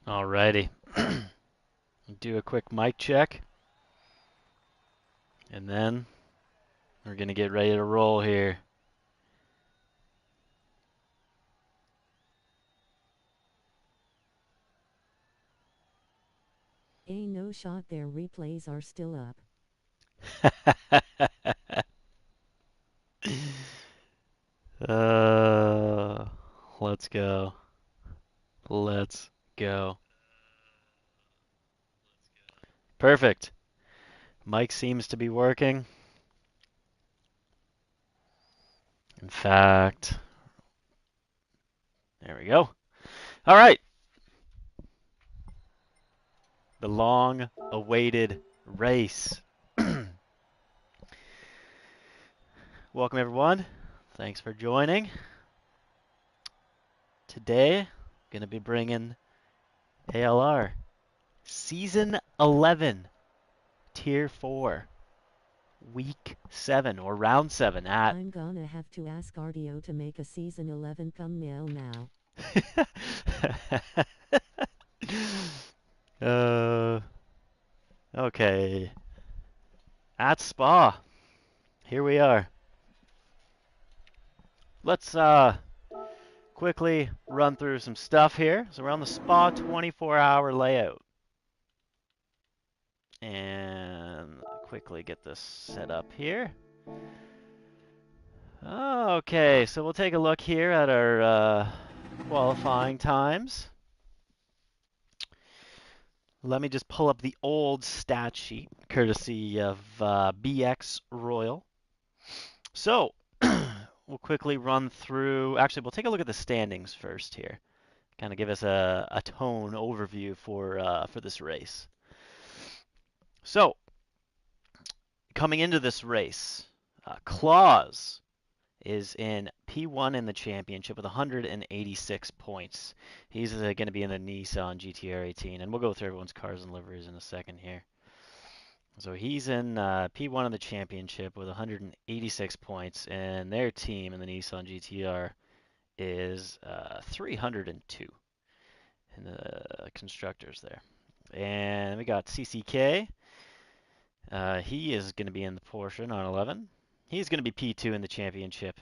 Alrighty. Do a quick mic check, and then we're going to get ready to roll here. No shot, their replays are still up. uh, let's go. Let's go. Perfect. Mic seems to be working. In fact, there we go. All right. The long awaited race. Welcome, everyone. Thanks for joining. Today, going to be bringing ALR Season 11 Tier 4 Week 7 or Round 7 at I'm gonna have to ask RDO to make a Season 11 thumbnail now. uh, okay. At Spa. Here we are. Let's quickly run through some stuff here. So we're on the Spa 24-hour layout. And quickly get this set up here. Okay, so we'll take a look here at our qualifying times. Let me just pull up the old stat sheet, courtesy of BX Royal. So, we'll quickly run through. Actually, we'll take a look at the standings first here. Kind of give us a tone overview for this race. So, coming into this race, Claus is in P1 in the championship with 186 points. He's going to be in the Nissan GTR 18, and we'll go through everyone's cars and liveries in a second here. So he's in P1 in the championship with 186 points, and their team in the Nissan GTR is 302 in the constructors there. And we got CCK. He is going to be in the Porsche 911. He's going to be P2 in the championship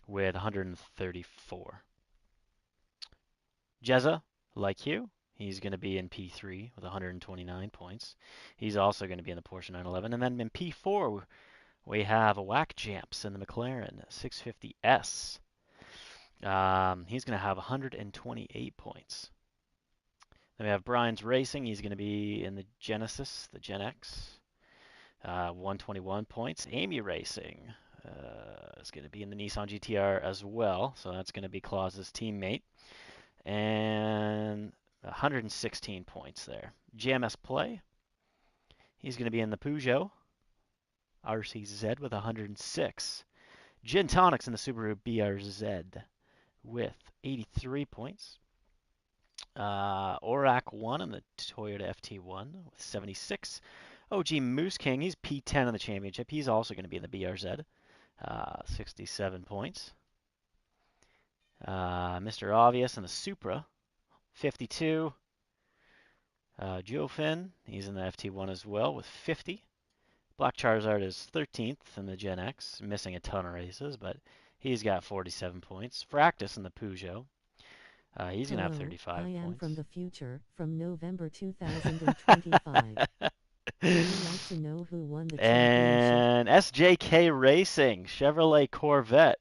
with 134. Jezza, like you, he's going to be in P3 with 129 points. He's also going to be in the Porsche 911. And then in P4, we have a Whack Jamps in the McLaren 650S. He's going to have 128 points. Then we have Brian's Racing. He's going to be in the Genesis, the Gen X, 121 points. Amy Racing is going to be in the Nissan GTR as well, so that's going to be Claus's teammate. And 116 points there. GMS Play, he's going to be in the Peugeot RCZ with 106. Gin Tonics in the Subaru BRZ with 83 points. Orac 1 in the Toyota FT1 with 76. OG Moose King, he's P10 in the championship. He's also going to be in the BRZ, 67 points. Mr. Obvious in the Supra, 52. Geofin, he's in the FT1 as well with 50. Black Charizard is 13th in the Gen X, missing a ton of races, but he's got 47 points. Fractus in the Peugeot, he's going to have Hello, 35 I am points. from the future, from November 2025. Would you like to know who won the championship? And SJK Racing, Chevrolet Corvette.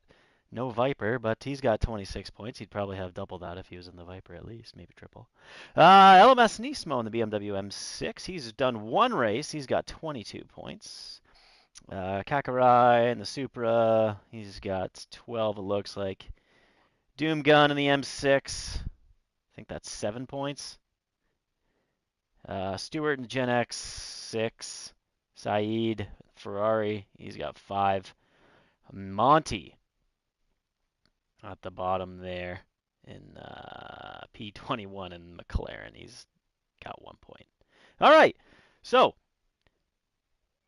No Viper, but he's got 26 points. He'd probably have double that if he was in the Viper at least, maybe triple. LMS Nismo in the BMW M6. He's done one race. He's got 22 points. Kakarai in the Supra. He's got 12, it looks like. Doom Gun in the M6. I think that's 7 points. Stewart in the Gen X, 6. Saeed, Ferrari, he's got 5. Monty at the bottom there in P21 in McLaren. He's got 1 point. All right, so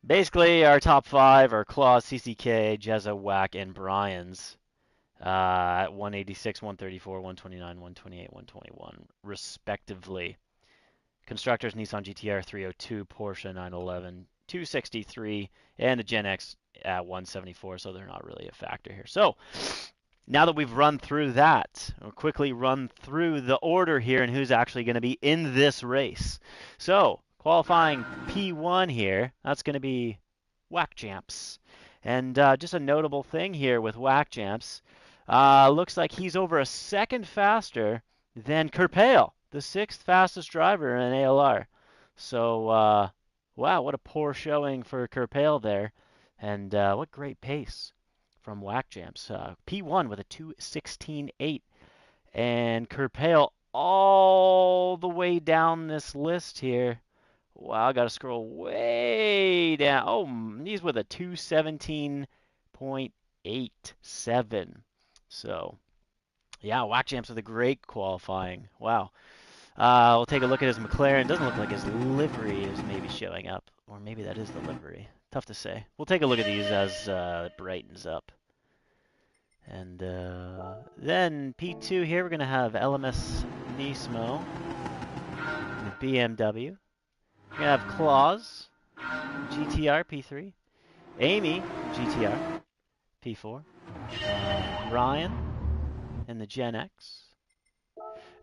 basically our top 5 are Claus, CCK, Jezza, Whack, and Brian's. At 186, 134, 129, 128, 121, respectively. Constructors Nissan GTR 302, Porsche 911, 263, and the Gen X at 174, so they're not really a factor here. So now that we've run through that, we'll quickly run through the order here and who's actually going to be in this race. So qualifying P1 here, that's going to be Whack Champs. And just a notable thing here with Whack Champs, looks like he's over a second faster than Kerpail, the sixth fastest driver in ALR. So, wow, what a poor showing for Kerpail there. And what great pace from Whack Champs. P1 with a 2:16.8. And Kerpail all the way down this list here. Wow, I got to scroll way down. Oh, he's with a 2:17.87. So, yeah, Whack Champs with a great qualifying. Wow. We'll take a look at his McLaren. Doesn't look like his livery is maybe showing up. Or maybe that is the livery. Tough to say. We'll take a look at these as it brightens up. And then P2 here, we're going to have LMS Nismo, the BMW. We're going to have Claus, GTR P3. Amy, GTR P4. Ryan and the Gen X.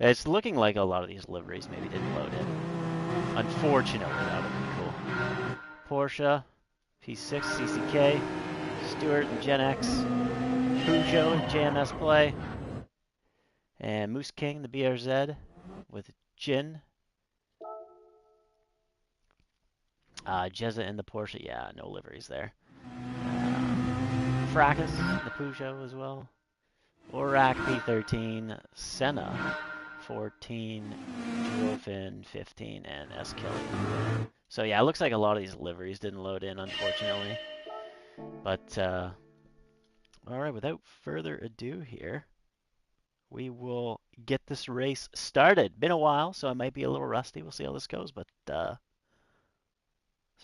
It's looking like a lot of these liveries maybe didn't load in. Unfortunately, that would be cool. Porsche, P6, CCK, Stewart and Gen X, Peugeot and JMS Play, and Moose King, the BRZ, with Jin. Jezza in the Porsche, yeah, no liveries there. Fracas, the Peugeot as well. Orak P13, Senna 14, Drofin 15, and S. Kelly. So yeah, it looks like a lot of these liveries didn't load in, unfortunately. But all right, without further ado here, we will get this race started. Been a while, so I might be a little rusty. We'll see how this goes, but let's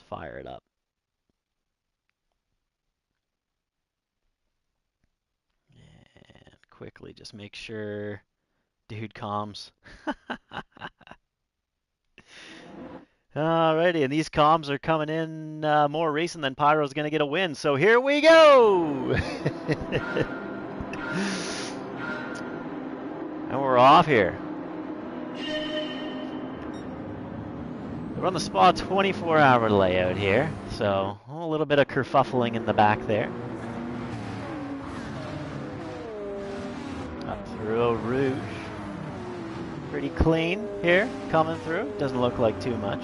fire it up. And quickly just make sure dude comms. Alrighty, and these comms are coming in more recent than Pyro's going to get a win. So here we go! And we're off here. We're on the Spa 24-hour layout here, so a little bit of kerfuffling in the back there. Up through Eau Rouge. Pretty clean here, coming through. Doesn't look like too much.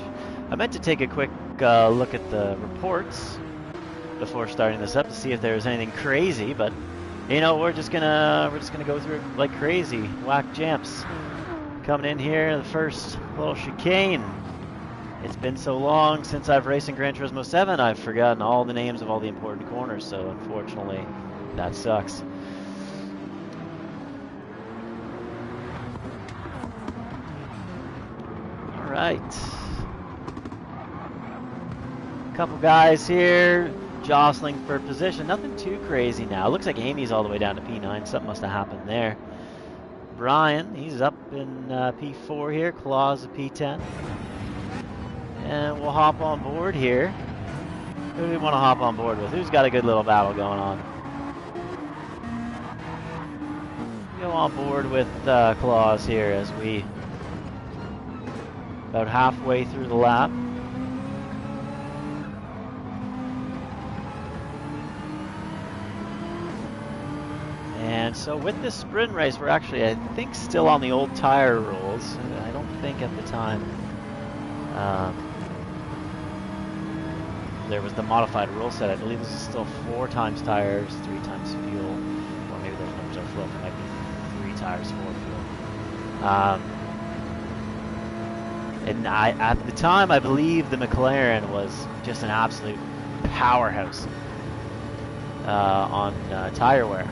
I meant to take a quick look at the reports before starting this up to see if there was anything crazy, but you know, we're just gonna go through it like crazy. Whack Champs coming in here, the first little chicane. It's been so long since I've raced in Gran Turismo 7, I've forgotten all the names of all the important corners, so unfortunately, that sucks. All right. Couple guys here jostling for position. Nothing too crazy now. It looks like Amy's all the way down to P9. Something must have happened there. Brian, he's up in P4 here. Claus at P10. And we'll hop on board here. Who do we want to hop on board with? Who's got a good little battle going on? Go on board with Claus here as we about halfway through the lap. And so with this sprint race, we're actually, I think, still on the old tire rules. I don't think at the time there was the modified rule set. I believe this is still 4 times tires, 3 times fuel. Or maybe those numbers are flipped. It might be 3 tires, 4 fuel. And at the time, I believe the McLaren was just an absolute powerhouse on tire wear.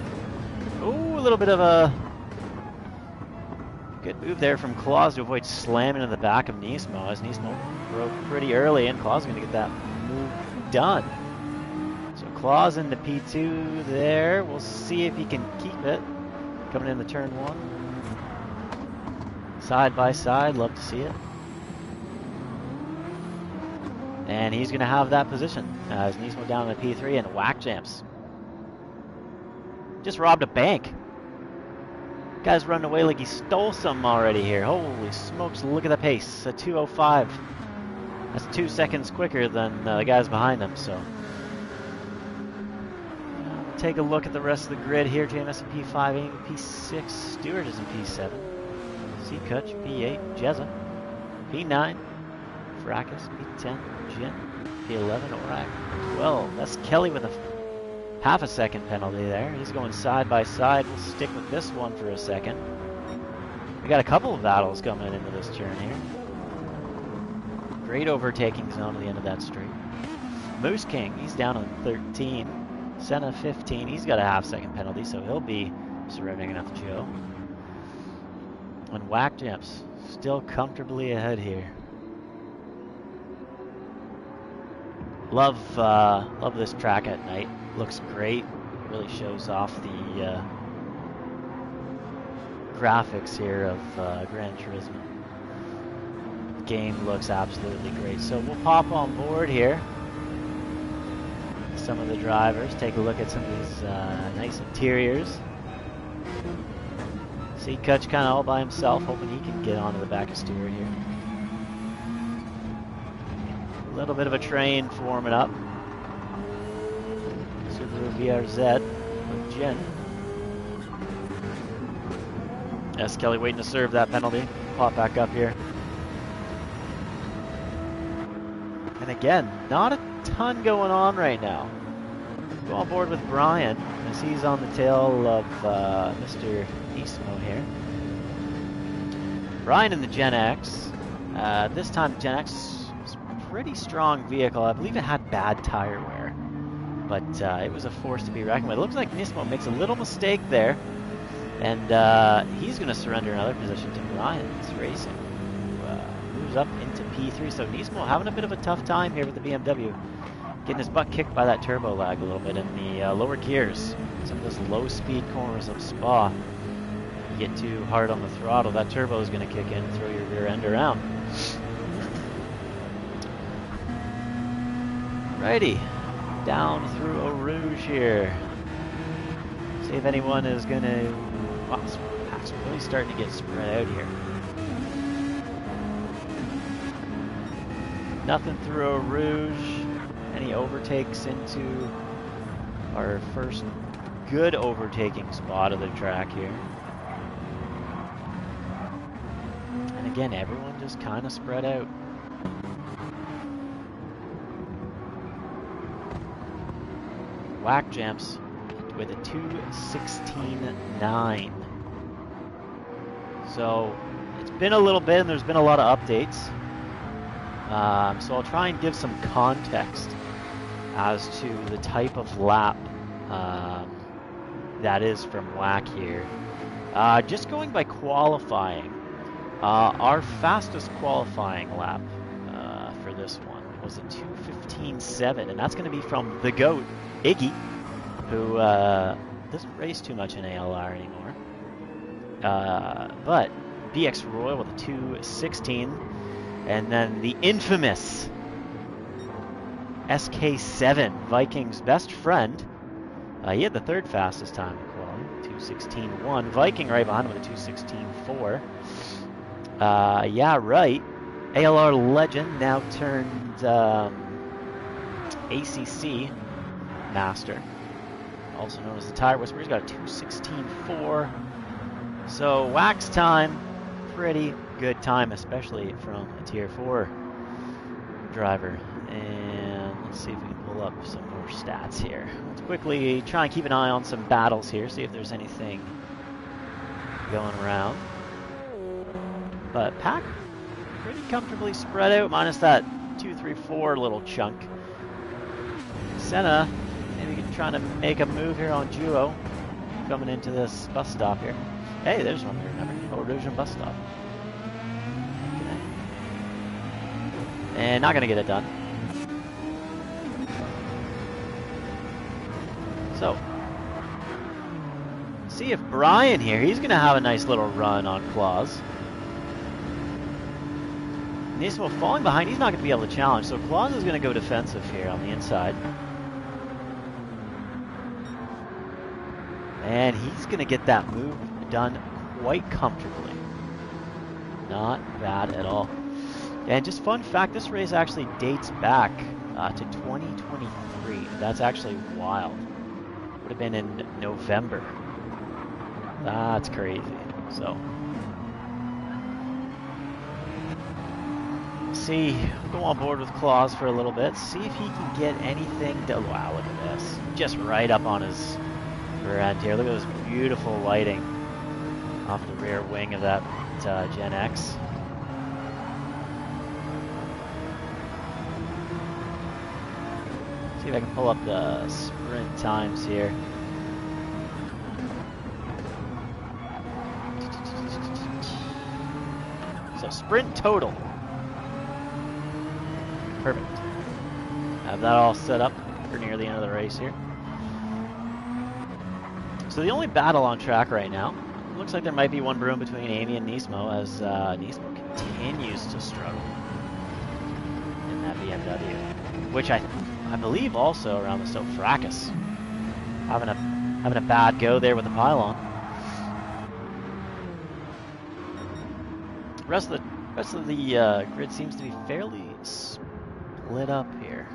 Ooh, a little bit of a good move there from Claus to avoid slamming in the back of Nismo, as Nismo broke pretty early, and Claus is going to get that move done. So Claws into P2 there. We'll see if he can keep it. Coming in the turn one. Side by side, love to see it. And he's going to have that position as Nismo down in the P3 and whack jams. Just robbed a bank. Guy's running away like he stole something already here. Holy smokes, look at the pace. A 2:05. That's 2 seconds quicker than the guys behind him, so. Take a look at the rest of the grid here. JMS in P5, Amy P6, Stewart is in P7. C. Kutch, P8, Jezza, P9, Fracas, P10, Jin, P11, Orak, 12. That's Kelly with a half a second penalty there. He's going side by side. We'll stick with this one for a second. We got a couple of battles coming into this turn here. Great overtaking zone at the end of that straight. Moose King, he's down on 13. Senna 15, he's got a half second penalty, so he'll be surrendering enough Joe. And Whack Jumps still comfortably ahead here. Love this track at night. Looks great. Really shows off the graphics here of Gran Turismo. The game looks absolutely great. So we'll pop on board here. Some of the drivers, take a look at some of these nice interiors. See Kutch kind of all by himself, hoping he can get onto the back of Stewart here. A little bit of a train forming up. Subaru VRZ with Jen. S. Kelly waiting to serve that penalty. Pop back up here. And again, not a ton going on right now. Go on board with Brian as he's on the tail of Mr. Nismo here. Brian in the Gen X. This time the Gen X was a pretty strong vehicle. I believe it had bad tire wear, but it was a force to be reckoned with. It looks like Nismo makes a little mistake there, and he's going to surrender another position to Brian's Racing, who moves up into P3. So Nismo having a bit of a tough time here with the BMW. Getting his butt kicked by that turbo lag a little bit in the lower gears. Some of those low speed corners of Spa. You get too hard on the throttle, that turbo is going to kick in and throw your rear end around. Righty, down through Eau Rouge here. See if anyone is going to... Wow, this pack's really starting to get spread out here. Nothing through Eau Rouge. Any overtakes into our first good overtaking spot of the track here. And again, everyone just kind of spread out. Whack Jumps with a 2:16.9. So it's been a little bit and there's been a lot of updates. So I'll try and give some context as to the type of lap that is from WAC here. Just going by qualifying, our fastest qualifying lap for this one was a 2:15.7, and that's going to be from the GOAT, Iggy, who doesn't race too much in ALR anymore. But BX Royal with a 2:16, and then the infamous SK7, Viking's best friend. He had the third fastest time in quality, 2:16.1. Viking right behind him with a 2:16.4. Yeah, right. ALR legend, now turned ACC master, also known as the Tire Whisperer. He's got a 2:16.4. So wax time, pretty good time, especially from a Tier 4 driver. And let's see if we can pull up some more stats here. Let's quickly try and keep an eye on some battles here, see if there's anything going around. But pack pretty comfortably spread out, minus that 2, 3, 4 little chunk. Senna maybe trying to make a move here on Duo, coming into this bus stop here. Hey, there's one we remember. Eau Rouge bus stop. Okay. And not going to get it done. So, see if Brian here, he's going to have a nice little run on Claus. Nismo falling behind, he's not going to be able to challenge, so Claus is going to go defensive here on the inside. And he's going to get that move done quite comfortably. Not bad at all. And just fun fact, this race actually dates back to 2023. That's actually wild. Would have been in November. That's crazy. So, see, go on board with Claus for a little bit. See if he can get anything to. Wow, look at this. Just right up on his rear end here. Look at this beautiful lighting off the rear wing of that Gen X. See if I can pull up the sprint times here. So sprint total. Perfect. Have that all set up for near the end of the race here. So the only battle on track right now, looks like there might be one broom between Amy and Nismo as Nismo continues to struggle in that BMW, which I believe also around the Stoke Fracas having a bad go there with the pylon. Rest of the grid seems to be fairly split up here,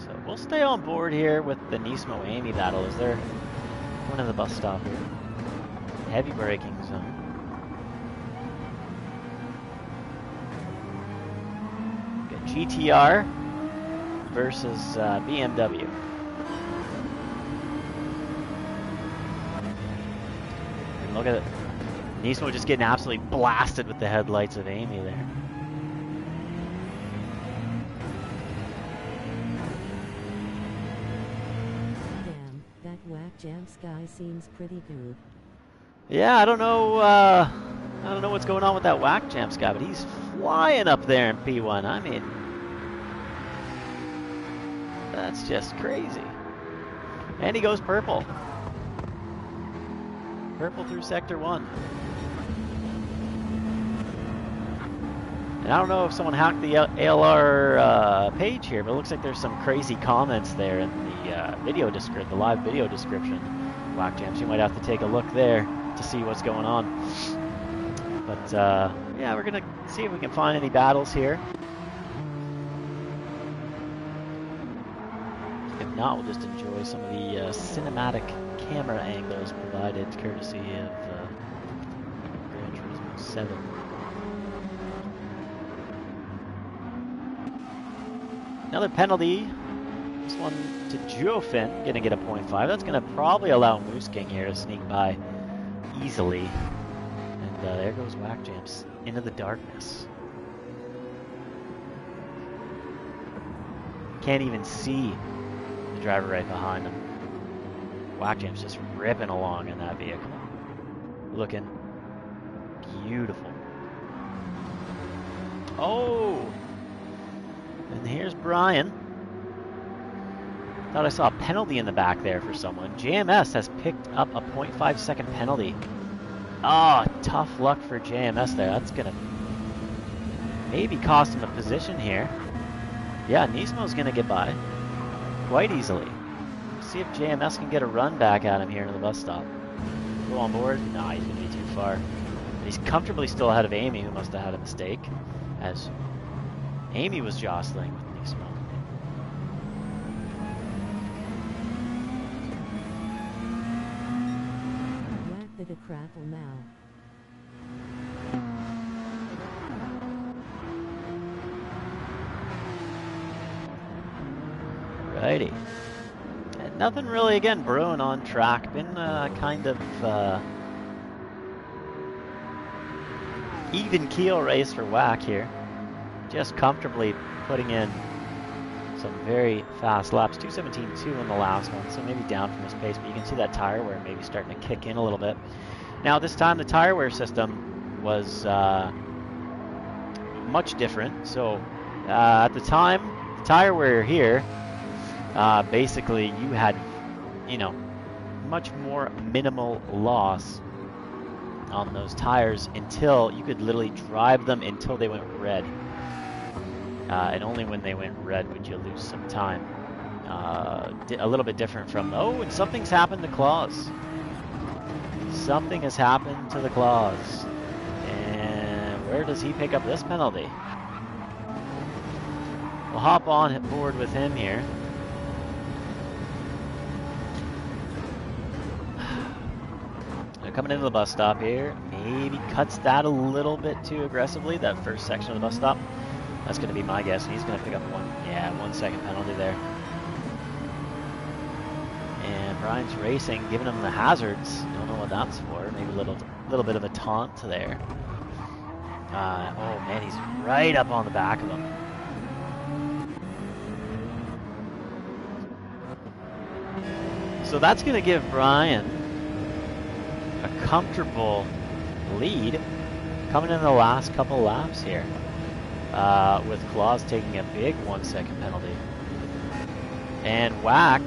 so we'll stay on board here with the Nismo Amy battle as they're going to the bus stop here. Heavy braking zone. Got GTR versus BMW. And look at it. Nismo just getting absolutely blasted with the headlights of Amy there. Damn, that whack jam sky seems pretty good. Yeah, I don't know what's going on with that whack jams guy, but he's flying up there in P1. I mean, that's just crazy. And he goes purple. Purple through Sector 1. And I don't know if someone hacked the ALR page here, but it looks like there's some crazy comments there in the video description, the live video description. Whack jams, you might have to take a look there to see what's going on. But yeah, we're gonna see if we can find any battles here. If not, we'll just enjoy some of the cinematic camera angles provided courtesy of Gran Turismo 7. Another penalty. This one to Geofin, gonna get a 0.5. That's gonna probably allow Moose King here to sneak by easily. And there goes Whack Jams into the darkness. Can't even see the driver right behind him. Whack Jams just ripping along in that vehicle. Looking beautiful. Oh! And here's Brian. Thought I saw a penalty in the back there for someone. JMS has picked up a 0.5 second penalty. Oh, tough luck for JMS there. That's going to maybe cost him a position here. Yeah, Nismo's going to get by quite easily. See if JMS can get a run back at him here into the bus stop. Go on board? Nah, he's going to be too far. But he's comfortably still ahead of Amy, who must have had a mistake, as Amy was jostling with Nismo. Whack the crackle now. Righty. And nothing really, again, brewing on track. Been kind of even keel race for Whack here. Just comfortably putting in some very fast laps. 2:17.2 in the last one, so maybe down from his pace, but you can see that tire wear maybe starting to kick in a little bit. Now this time the tire wear system was much different. So at the time, the tire wear here, basically you had, much more minimal loss on those tires until you could literally drive them until they went red. And only when they went red would you lose some time. A little bit different from, oh, and something's happened to Claus. Something has happened to the Claus. And where does he pick up this penalty? We'll hop on board with him here. Coming into the bus stop here, maybe cuts that a little bit too aggressively, that first section of the bus stop. That's going to be my guess, and he's going to pick up 1 second penalty there. And Brian's racing, giving him the hazards. Don't know what that's for. Maybe a little bit of a taunt there. Oh man, he's right up on the back of him. So that's going to give Brian a comfortable lead coming in the last couple laps here, with Claus taking a big 1 second penalty. And Whack,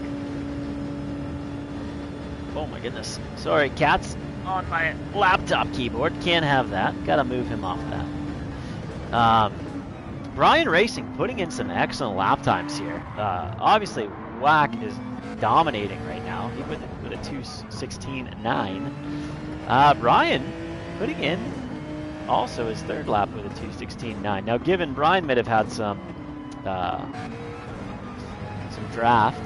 oh my goodness, sorry, cat's on my laptop keyboard, can't have that, gotta move him off that. Brian Racing putting in some excellent lap times here. Obviously Whack is dominating right now, he with a 2:16.9. Brian putting in also his third lap with a 2:16.9. Now, given Brian might have had some draft,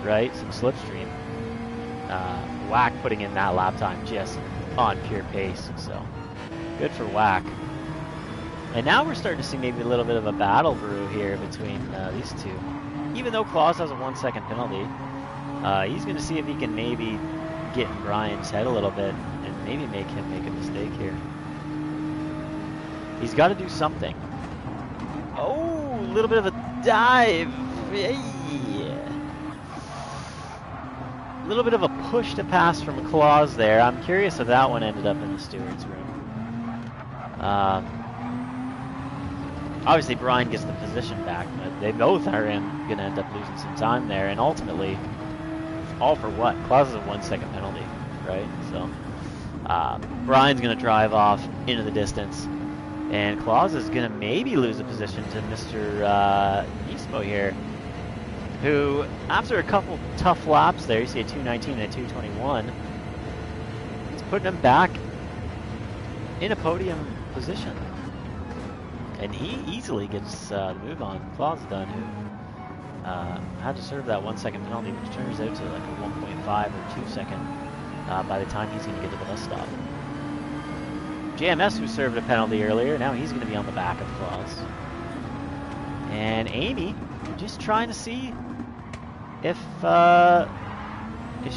right, some slipstream, Whack putting in that lap time just on pure pace. So good for Whack. And now we're starting to see maybe a little bit of a battle brew here between these two. Even though Claus has a 1 second penalty, he's going to see if he can maybe get in Brian's head a little bit and maybe make him make a mistake here. He's got to do something. Oh, a little bit of a dive. Yeah. A little bit of a push to pass from Claus there. I'm curious if that one ended up in the steward's room. Obviously, Brian gets the position back, but they both are going to end up losing some time there, and ultimately, all for what? Claus is a 1 second penalty, right? So, Brian's going to drive off into the distance, and Claus is going to maybe lose a position to Mr. Nismo here, who, after a couple tough laps there, you see a 2:19 and a 2:21, it's putting him back in a podium position. And he easily gets the move on Claus done, who had to serve that 1 second penalty, which turns out to like a 1.5 or 2 second by the time he's going to get to the bus stop. JMS, who served a penalty earlier, now he's going to be on the back of Claus. And Amy, just trying to see if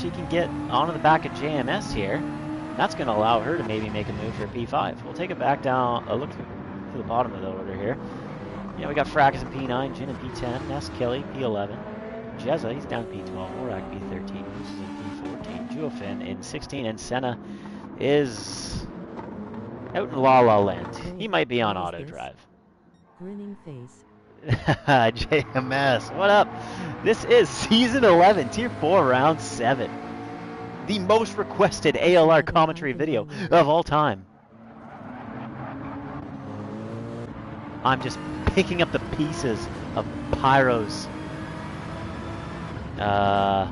she can get onto the back of JMS here. That's going to allow her to maybe make a move for P5. We'll take it back down, look to the bottom of the order here. Yeah, we got Fracas in P9, Jin in P10, Ness Kelly P11, Jezza, he's down P12, Morak P13, Moose is in P14, Juofin in 16, and Senna is out in La La Land. He might be on auto drive. Grinning face. JMS, what up? This is Season 11, Tier 4, Round 7. The most requested ALR commentary video of all time. I'm just picking up the pieces of Pyro's I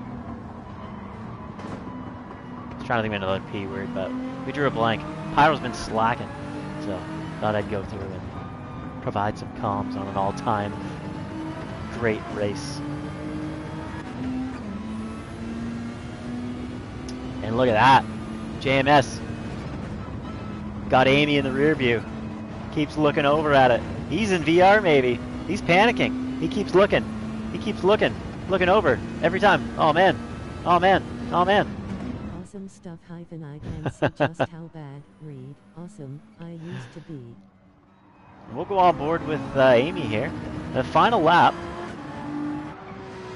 was trying to think of another P word, but we drew a blank. Pyro's been slacking, so thought I'd go through and provide some comms on an all-time great race. And look at that, JMS got Amy in the rear view. Keeps looking over at it. He's in VR maybe. He's panicking. He keeps looking. He keeps looking. Looking over every time. Oh man. Oh man. Oh man. Awesome stuff hyphen I can see just how bad, read, awesome, I used to be. We'll go on board with Amy here. The final lap.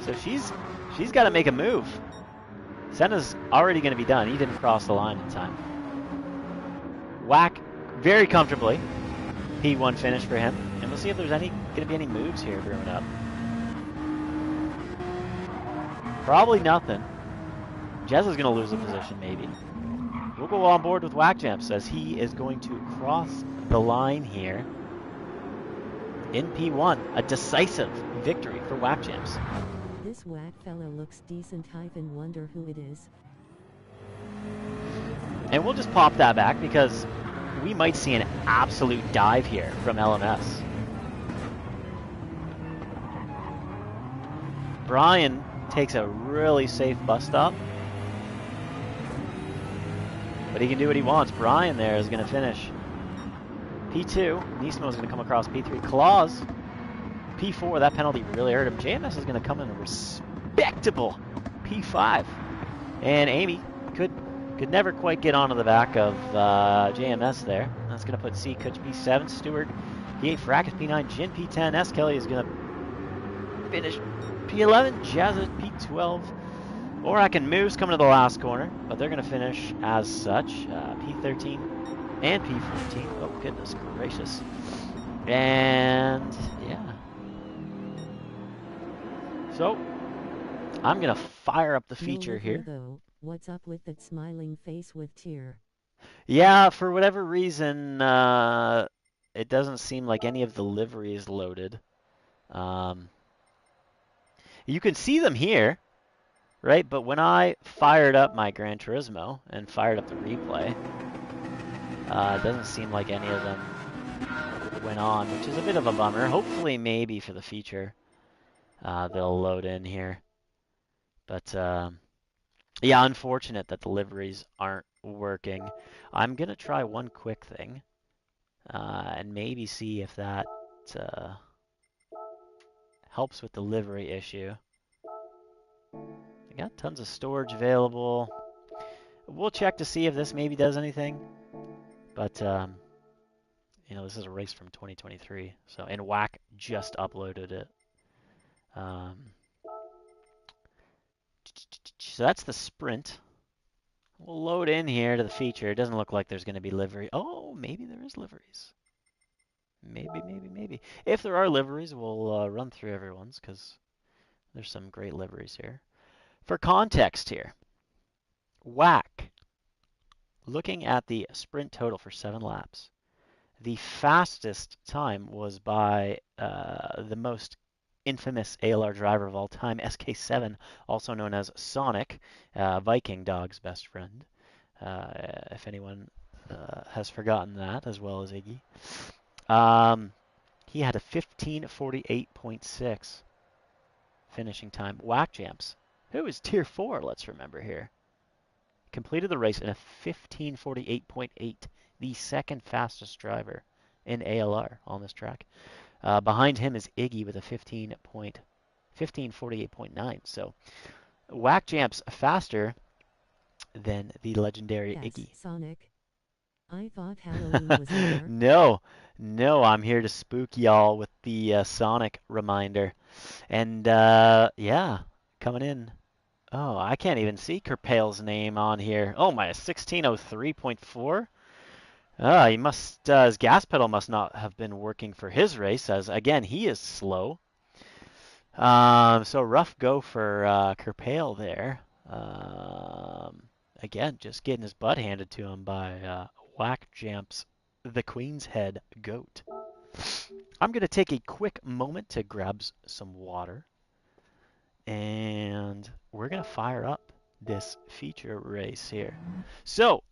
So she's got to make a move. Senna's already going to be done. He didn't cross the line in time. Whack very comfortably. P1 finish for him, and we'll see if there's going to be any moves here brewing up. Probably nothing. Jez is going to lose a position, maybe. We'll go on board with Whack Jumps as he is going to cross the line here in P1. A decisive victory for Whack Jumps. This whack fella looks decent. Wonder who it is. And we'll just pop that back because we might see an absolute dive here from LMS. Brian takes a really safe bus stop. But he can do what he wants. Brian there is going to finish P2. Nismo is going to come across P3. Claus, P4. That penalty really hurt him. JMS is going to come in a respectable P5. And Amy could never quite get onto the back of JMS there. That's going to put C. Kutch P7. Stewart P8. Fracas P9. Jin P10. S. Kelly is going to finish P11. Jazz P12. Orak and Moose coming to the last corner, but they're going to finish as such. P13 and P14. Oh, goodness gracious. And, yeah. So, I'm going to fire up the feature here. Though. What's up with that smiling face with Tier? Yeah, for whatever reason, it doesn't seem like any of the livery is loaded. You can see them here. Right, but when I fired up my Gran Turismo and fired up the replay, it doesn't seem like any of them went on, which is a bit of a bummer. Hopefully, maybe for the feature, they'll load in here. But, yeah, unfortunate that the liveries aren't working. I'm going to try one quick thing and maybe see if that helps with the livery issue. Got tons of storage available. We'll check to see if this maybe does anything. But, you know, this is a race from 2023. So, and Whack just uploaded it. So that's the sprint. We'll load in here to the feature. It doesn't look like there's going to be livery. Oh, maybe there is liveries. Maybe. If there are liveries, we'll run through everyone's because there's some great liveries here. For context here, Whack, looking at the sprint total for 7 laps, the fastest time was by the most infamous ALR driver of all time, SK7, also known as Sonic, Viking Dog's best friend, if anyone has forgotten that, as well as Iggy. He had a 15:48.6 finishing time. Whack Jumps, who is Tier 4, let's remember here, completed the race in a 15:48.8, the second fastest driver in ALR on this track. Behind him is Iggy with a 15:48.9. So Whack Jumps faster than the legendary Iggy. Sonic. I thought Halloween was over. No, I'm here to spook y'all with the Sonic reminder. And yeah, coming in. Oh, I can't even see Kerpail's name on here. Oh my, 16:03.4. He must his gas pedal must not have been working for his race, as again he is slow. So rough go for Kerpail there. Again, just getting his butt handed to him by Whack Jumps, the Queen's Head goat. I'm gonna take a quick moment to grab some water. And we're going to fire up this feature race here. So,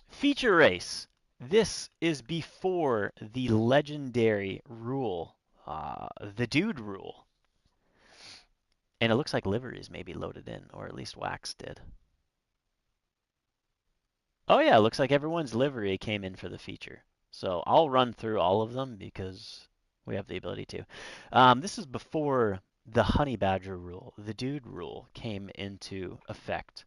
feature race. This is before the legendary rule, the dude rule. And it looks like liveries may be loaded in, or at least Wax did. Oh yeah, it looks like everyone's livery came in for the feature. So I'll run through all of them because we have the ability to. This is before the Honey Badger rule, the dude rule, came into effect,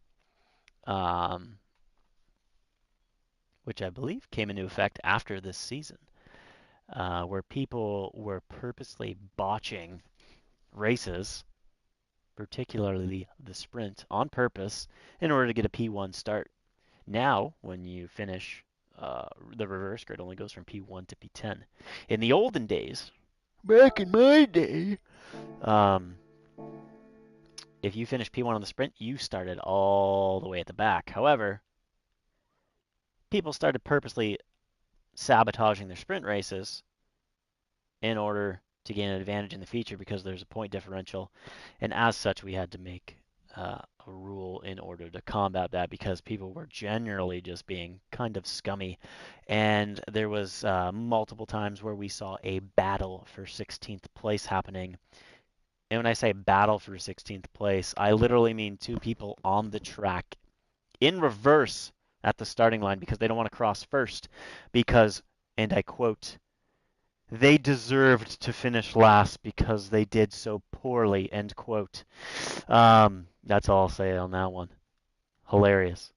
which I believe came into effect after this season, where people were purposely botching races, particularly the sprint, on purpose in order to get a P1 start. Now, when you finish, the reverse grid only goes from P1 to P10. In the olden days, back in my day, if you finish P1 on the sprint, you started all the way at the back. However, people started purposely sabotaging their sprint races in order to gain an advantage in the feature because there's a point differential, and as such, we had to make a rule in order to combat that because people were generally just being kind of scummy, and there was multiple times where we saw a battle for 16th place happening. And when I say battle for 16th place, I literally mean two people on the track in reverse at the starting line because they don't want to cross first because, and I quote, they deserved to finish last because they did so poorly, end quote. That's all I'll say on that one. Hilarious.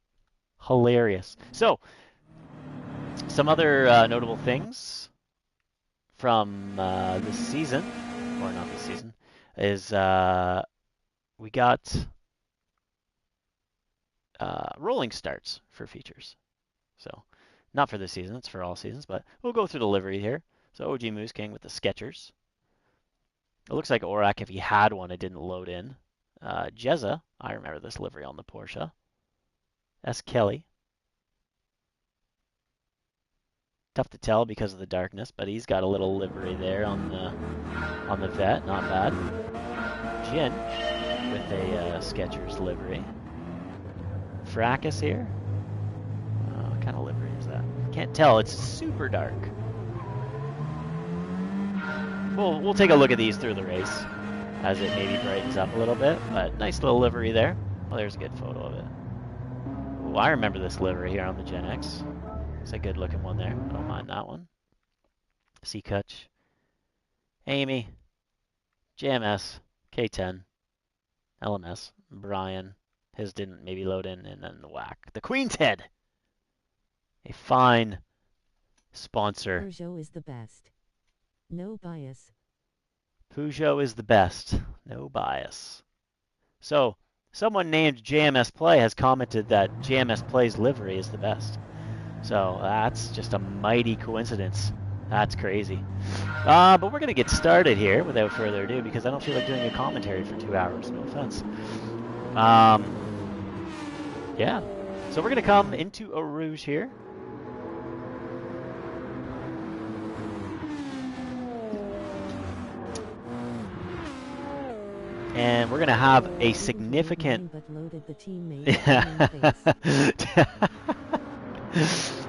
Hilarious. So, some other notable things from this season, or not this season, is we got rolling starts for features. So, not for this season, it's for all seasons, but we'll go through the livery here. So OG Moose King with the Skechers. It looks like Aurak, if he had one, it didn't load in. Jezza, I remember this livery on the Porsche. S. Kelly. Tough to tell because of the darkness, but he's got a little livery there on the vet, not bad. Jin with a Skechers livery. Fracas here. What kind of livery is that? Can't tell. It's super dark. We'll take a look at these through the race as it maybe brightens up a little bit, but nice little livery there. Oh, there's a good photo of it. Oh, I remember this livery here on the Gen X. It's a good looking one there. I don't mind that one. Sea Cutch. Amy. JMS. K10. LMS. Brian. His didn't maybe load in, and then the whack. The Queen's Head. A fine sponsor. Peugeot is the best. No bias. Peugeot is the best. No bias. So, someone named JMS Play has commented that JMS Play's livery is the best. So, that's just a mighty coincidence. That's crazy. But we're going to get started here without further ado because I don't feel like doing a commentary for 2 hours. No offense. Yeah. So, we're going to come into Eau Rouge here. And we're going to have a significant...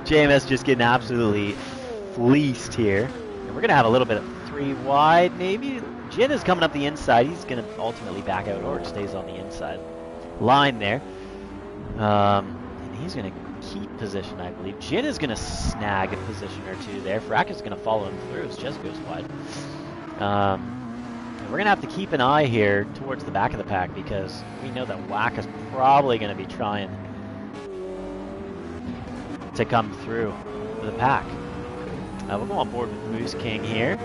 JMS just getting absolutely fleeced here. And we're going to have a little bit of 3 wide, maybe. Jin is coming up the inside. He's going to ultimately back out or stays on the inside line there. And he's going to keep position, I believe. Jin is going to snag a position or two there. Frack is going to follow him through as Jess goes wide. We're going to have to keep an eye here towards the back of the pack because we know that Whack is probably going to be trying to come through the pack. We'll go on board with Moose King here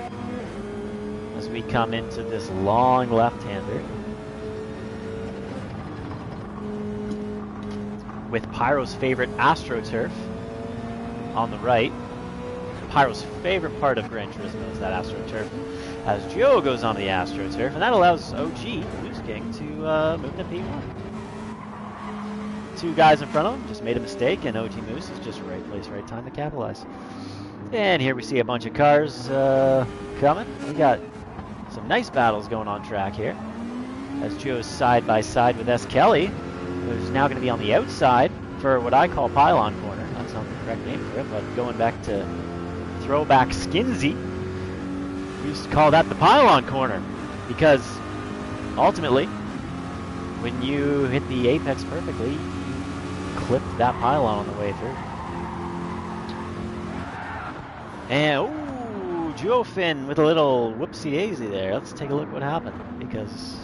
as we come into this long left-hander with Pyro's favorite AstroTurf on the right. Pyro's favorite part of Gran Turismo is that AstroTurf. As Joe goes on the AstroTurf, and that allows OG Moose King to move to P1. 2 guys in front of him just made a mistake, and OG Moose is just right place, right time to capitalize. And here we see a bunch of cars coming. We got some nice battles going on track here. As Joe's side by side with S. Kelly, who's now going to be on the outside for what I call pylon corner. That's not the correct name for it, but going back to throwback Skinsy. We used to call that the pylon corner because ultimately when you hit the apex perfectly, you clip that pylon on the way through. And ooh, Geofin with a little whoopsie daisy there. Let's take a look what happened because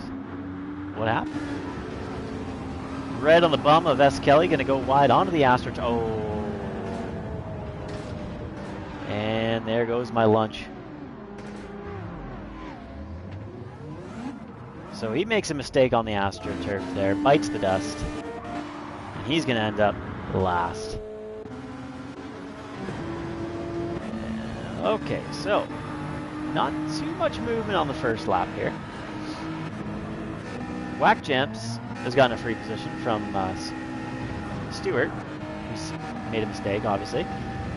what happened? Red on the bum of S. Kelly going to go wide onto the Astro. Oh, and there goes my lunch. So he makes a mistake on the AstroTurf there, bites the dust, and he's going to end up last. Okay, so not too much movement on the first lap here. Whack Jumps has gotten a free position from Stewart, who's made a mistake, obviously.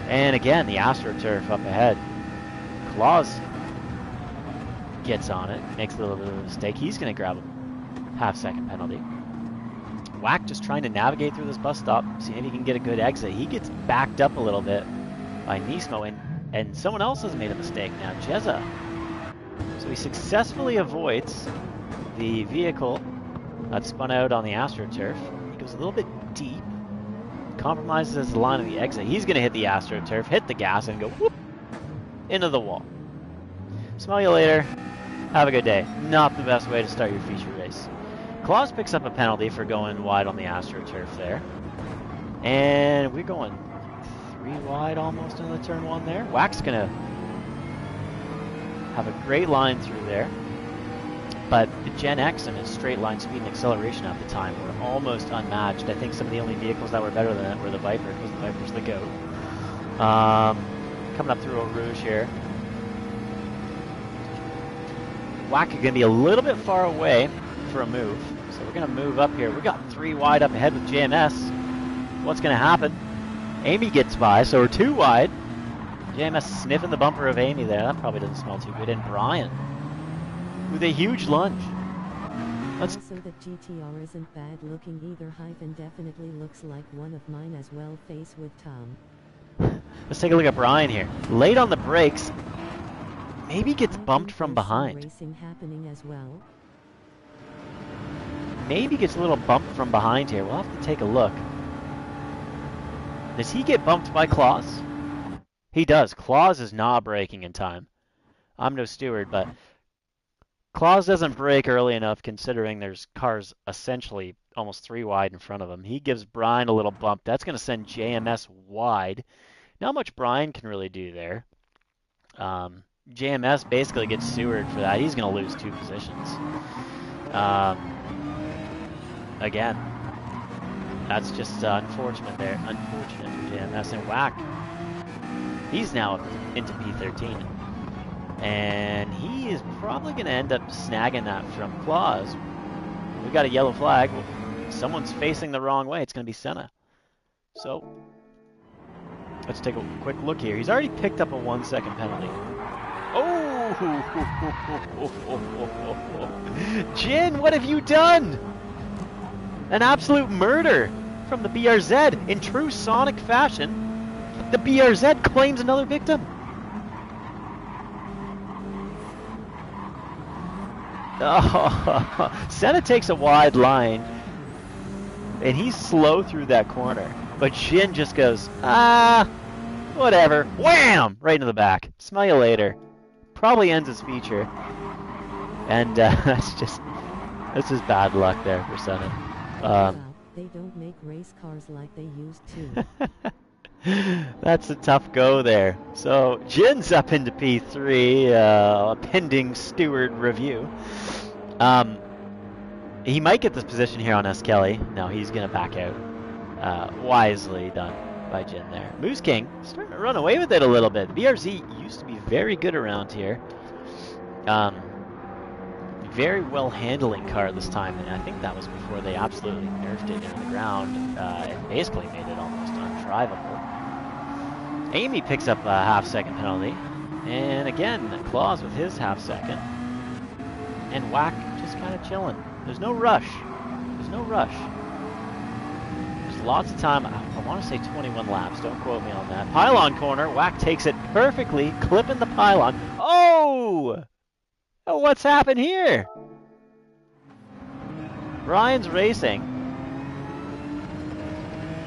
And again, the AstroTurf up ahead. Claus gets on it, makes a little bit of a mistake. He's going to grab a half-second penalty. Whack just trying to navigate through this bus stop, see if he can get a good exit. He gets backed up a little bit by Nismo, and someone else has made a mistake now, Jezza. So he successfully avoids the vehicle that spun out on the AstroTurf. He goes a little bit deep, compromises the line of the exit. He's going to hit the AstroTurf, hit the gas, and go whoop into the wall. Smell you later. Have a good day. Not the best way to start your feature race. Claus picks up a penalty for going wide on the AstroTurf there. And we're going 3 wide almost in the turn 1 there. Whack's going to have a great line through there. But the Gen X and its straight line speed and acceleration at the time were almost unmatched. I think some of the only vehicles that were better than it were the Viper, because the Viper's the GOAT. Coming up through Eau Rouge here. Whack is going to be a little bit far away for a move. So we're going to move up here. We got 3 wide up ahead with JMS. What's going to happen? Amy gets by, so we're 2 wide. JMS sniffing the bumper of Amy there. That probably doesn't smell too good. And Brian with a huge lunge. Also, the GTR isn't bad looking either. Hyphen definitely looks like one of mine as well. Face with Tom. Let's take a look at Brian here. Late on the brakes. Maybe gets bumped from behind. Racing happening as well. Maybe gets a little bumped from behind here. We'll have to take a look. Does he get bumped by Claus? He does. Claus is not braking in time. I'm no steward, but Claus doesn't brake early enough considering there's cars essentially almost 3 wide in front of him. He gives Brian a little bump. That's going to send JMS wide. Not much Brian can really do there. JMS basically gets sewered for that. He's going to lose 2 positions. Again, that's just unfortunate there. Unfortunate for JMS. And Whack, he's now up into P13. And he is probably going to end up snagging that from Claus. We got a yellow flag. Someone's facing the wrong way. It's going to be Senna. So, let's take a quick look here. He's already picked up a 1-second penalty. Oh! Jin, what have you done? An absolute murder from the BRZ. In true Sonic fashion, the BRZ claims another victim. Oh, Senna takes a wide line, and he's slow through that corner. But Jin just goes, whatever. Wham! Right into the back. Smell you later. Probably ends his feature. And that's just bad luck there for Senna. Wow, they don't make race cars like they used to. That's a tough go there. So Jin's up into P3, pending steward review. He might get this position here on S. Kelly. No, he's going to back out. Wisely done by Jin there. Moose King starting to run away with it a little bit. The BRZ used to be very good around here. Very well handling car this time, and I think that was before they absolutely nerfed it into the ground and basically made it almost undrivable. Amy picks up a half-second penalty, and again, Claus with his half-second, and Whack just kind of chilling. There's no rush. There's no rush. There's lots of time. I want to say 21 laps. Don't quote me on that. Pylon corner. Whack takes it perfectly, clipping the pylon. Oh! Oh, what's happened here? Brian's Racing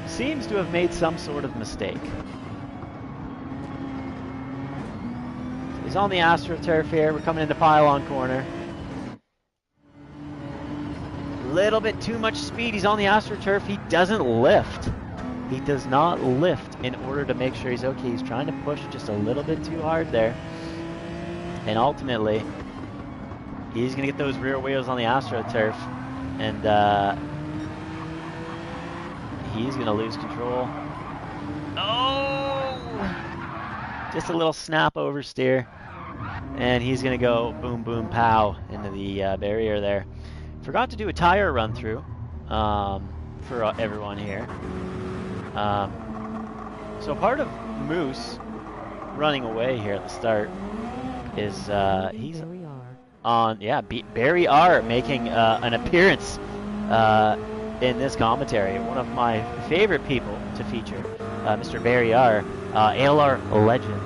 seems to have made some sort of mistake. He's on the AstroTurf here. We're coming into pylon corner. Little bit too much speed. He's on the AstroTurf. He doesn't lift. He does not lift in order to make sure he's okay. He's trying to push just a little bit too hard there. And ultimately, he's going to get those rear wheels on the AstroTurf, and he's going to lose control. Oh! Just a little snap oversteer, and he's going to go boom, boom, pow into the barrier there. Forgot to do a tire run through for everyone here. So part of Moose running away here at the start is he's on, yeah, Barry R making an appearance in this commentary. One of my favorite people to feature, Mr. Barry R, ALR legend.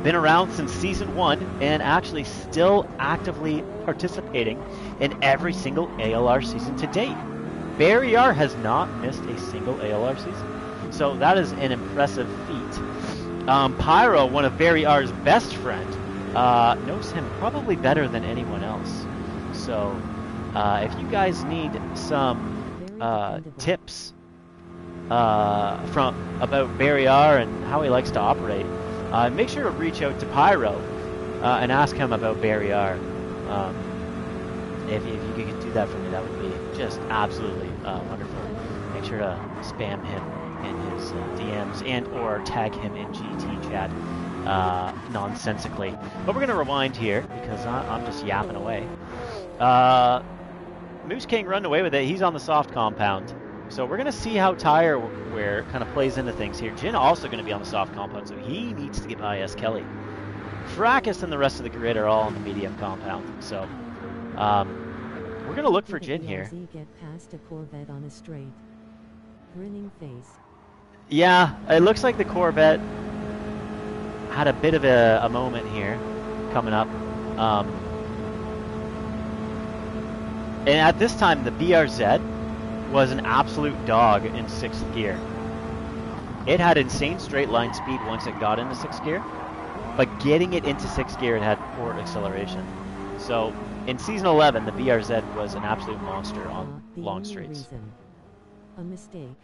Been around since season 1 and actually still actively participating in every single ALR season to date. Barry R has not missed a single ALR season, so that is an impressive feat. Pyro, one of Barry R's best friend, knows him probably better than anyone else. So if you guys need some tips about Barry R and how he likes to operate, make sure to reach out to Pyro and ask him about Barry R. If you could do that for me, that would be just absolutely wonderful. Make sure to spam him in his DMs and or tag him in GT chat nonsensically. But we're going to rewind here because I'm just yapping away. Moose King running away with it. He's on the soft compound. So we're going to see how tire wear kind of plays into things here. Jin also going to be on the soft compound, so he needs to get by S. Kelly. Fracas and the rest of the grid are all on the medium compound. So we're going to look for Jin here. Get past a Corvette on a straight. Grinning face. Yeah, it looks like the Corvette had a bit of a moment here coming up. And at this time, the BRZ was an absolute dog in 6th gear. It had insane straight line speed once it got into 6th gear, but getting it into 6th gear, it had poor acceleration. So in season 11, the BRZ was an absolute monster on long straights. A mistake.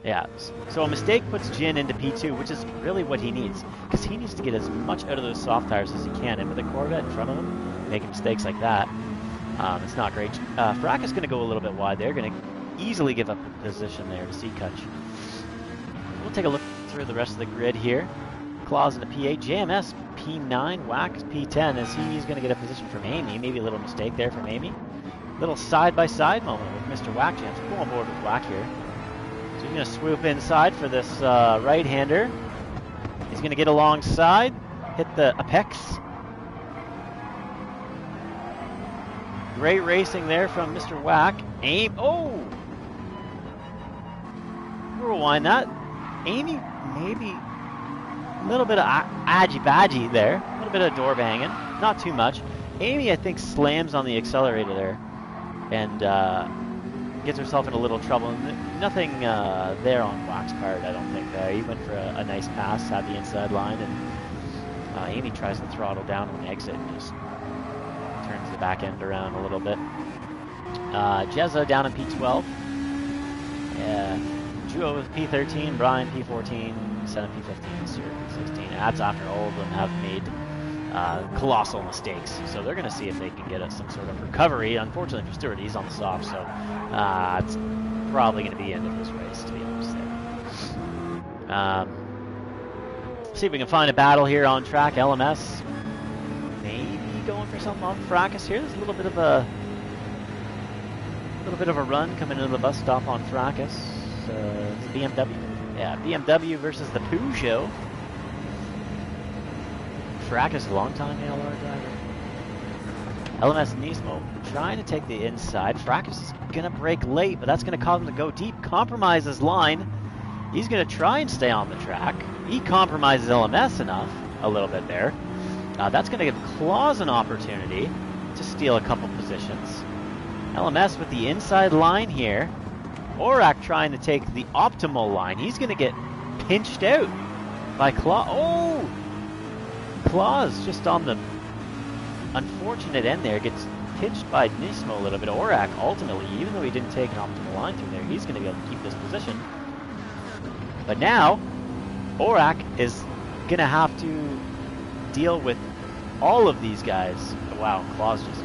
Yeah, so a mistake puts Jin into P2, which is really what he needs, because he needs to get as much out of those soft tires as he can. And with a Corvette in front of him, making mistakes like that, it's not great. Frack is going to go a little bit wide there, going to easily give up a position there to C-Cutch. We'll take a look through the rest of the grid here. Claws into P8, JMS P9, Wax P10 as he's going to get a position from Amy. Maybe a little mistake there from Amy. Little side-by-side moment with Mr. Whack Jams. We'll go on board with Whack here. So he's going to swoop inside for this right-hander. He's going to get alongside, hit the apex. Great racing there from Mr. Whack. Aim, oh! We'll rewind that. Amy, maybe a little bit of adgy-badgy there. A little bit of door banging. Not too much. Amy, I think, slams on the accelerator there. And gets herself in a little trouble. Nothing there on Whack's part, I don't think. He went for a nice pass, had the inside line, and Amy tries to throttle down on the exit and just turns the back end around a little bit. Jezza down in P12. Juo with P13, Brian P14, Senna P15, Stuart P16. That's after all of them have made colossal mistakes. So they're going to see if they can get some sort of recovery. Unfortunately for Stuart, he's on the soft, so it's probably going to be the end of his race, to be honest there. See if we can find a battle here on track. LMS maybe going for something on Fracas here. There's a little bit of a run coming into the bus stop on Fracas. It's a BMW. Yeah, BMW versus the Peugeot. Fracas, a long-time ALR driver. LMS Nismo trying to take the inside. Fracas is going to break late, but that's going to cause him to go deep. Compromise his line. He's going to try and stay on the track. He compromises LMS enough, a little bit there. That's going to give Claus an opportunity to steal a couple positions. LMS with the inside line here. Orak trying to take the optimal line. He's going to get pinched out by Claus. Oh! Claus just on the unfortunate end there gets pinched by Nismo a little bit. Orak ultimately, even though he didn't take an optimal line through there, he's going to be able to keep this position. But now, Orak is going to have to deal with all of these guys. Oh, wow, Claus just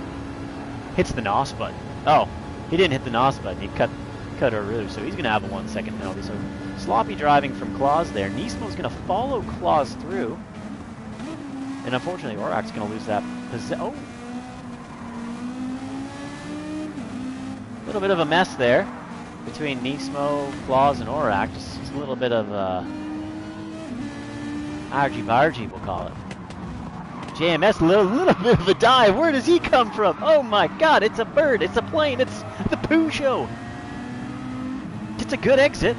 hits the NOS button. Oh, he didn't hit the NOS button. He cut her roof, so he's going to have a 1 second penalty. So sloppy driving from Claus there. Nismo's going to follow Claus through. And unfortunately, Orak's going to lose that position. Oh! little bit of a mess there between Nismo, Claus, and Aurak. Just a little bit of argy-bargy, we'll call it. JMS, little bit of a dive. Where does he come from? Oh my god, it's a bird, it's a plane, it's the Pooh Show. It's a good exit.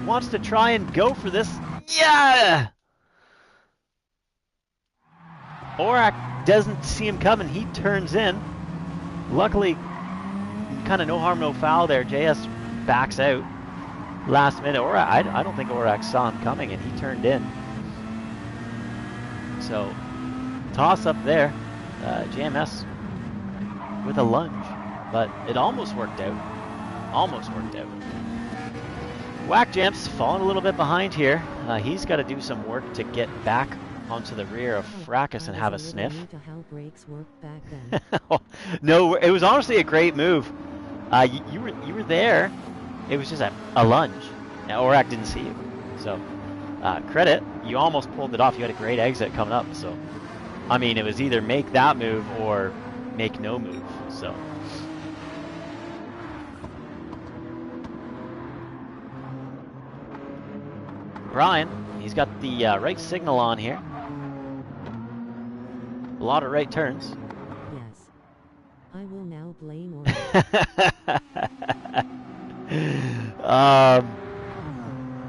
Wants to try and go for this. Yeah! Aurak doesn't see him coming. He turns in. Luckily, kind of no harm, no foul there. JS backs out last minute. Aurak, I don't think Aurak saw him coming, and he turned in. So, toss up there. JMS with a lunge, but it almost worked out. Almost worked out. Whack Jamps falling a little bit behind here. He's got to do some work to get back onto the rear of Fracas and have a sniff. No, it was honestly a great move. You were there. It was just a lunge. Aurak didn't see you. So, credit. You almost pulled it off. You had a great exit coming up. So, I mean, it was either make that move or make no move. So. Brian, he's got the right signal on here. A lot of right turns. Yes. I will now blame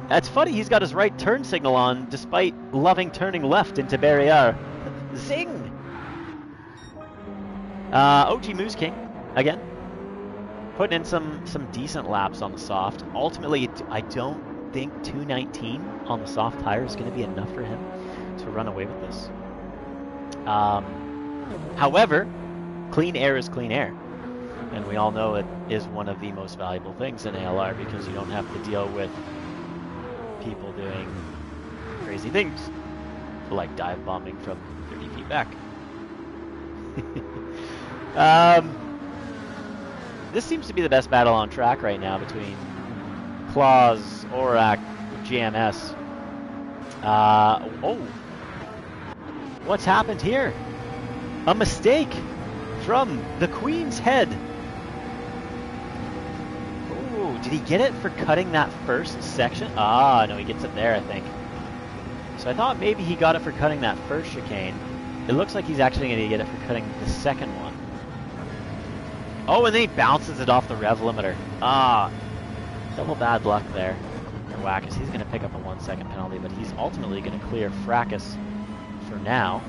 That's funny, he's got his right turn signal on despite loving turning left into Barriere. Zing! OG Moose King, again. Putting in some decent laps on the soft. Ultimately, I don't think 219 on the soft tire is going to be enough for him to run away with this. However, clean air is clean air. And we all know it is one of the most valuable things in ALR because you don't have to deal with people doing crazy things, like dive bombing from 30 feet back. This seems to be the best battle on track right now between Claus, Aurak, GMS. Oh, what's happened here? A mistake from the Queen's Head. Oh, did he get it for cutting that first section? Ah, no, he gets it there, I think. So I thought maybe he got it for cutting that first chicane. It looks like he's actually going to get it for cutting the second one. Oh, and then he bounces it off the rev limiter. Ah, double bad luck there for Wackus. He's going to pick up a 1 second penalty, but he's ultimately going to clear Fracas for now.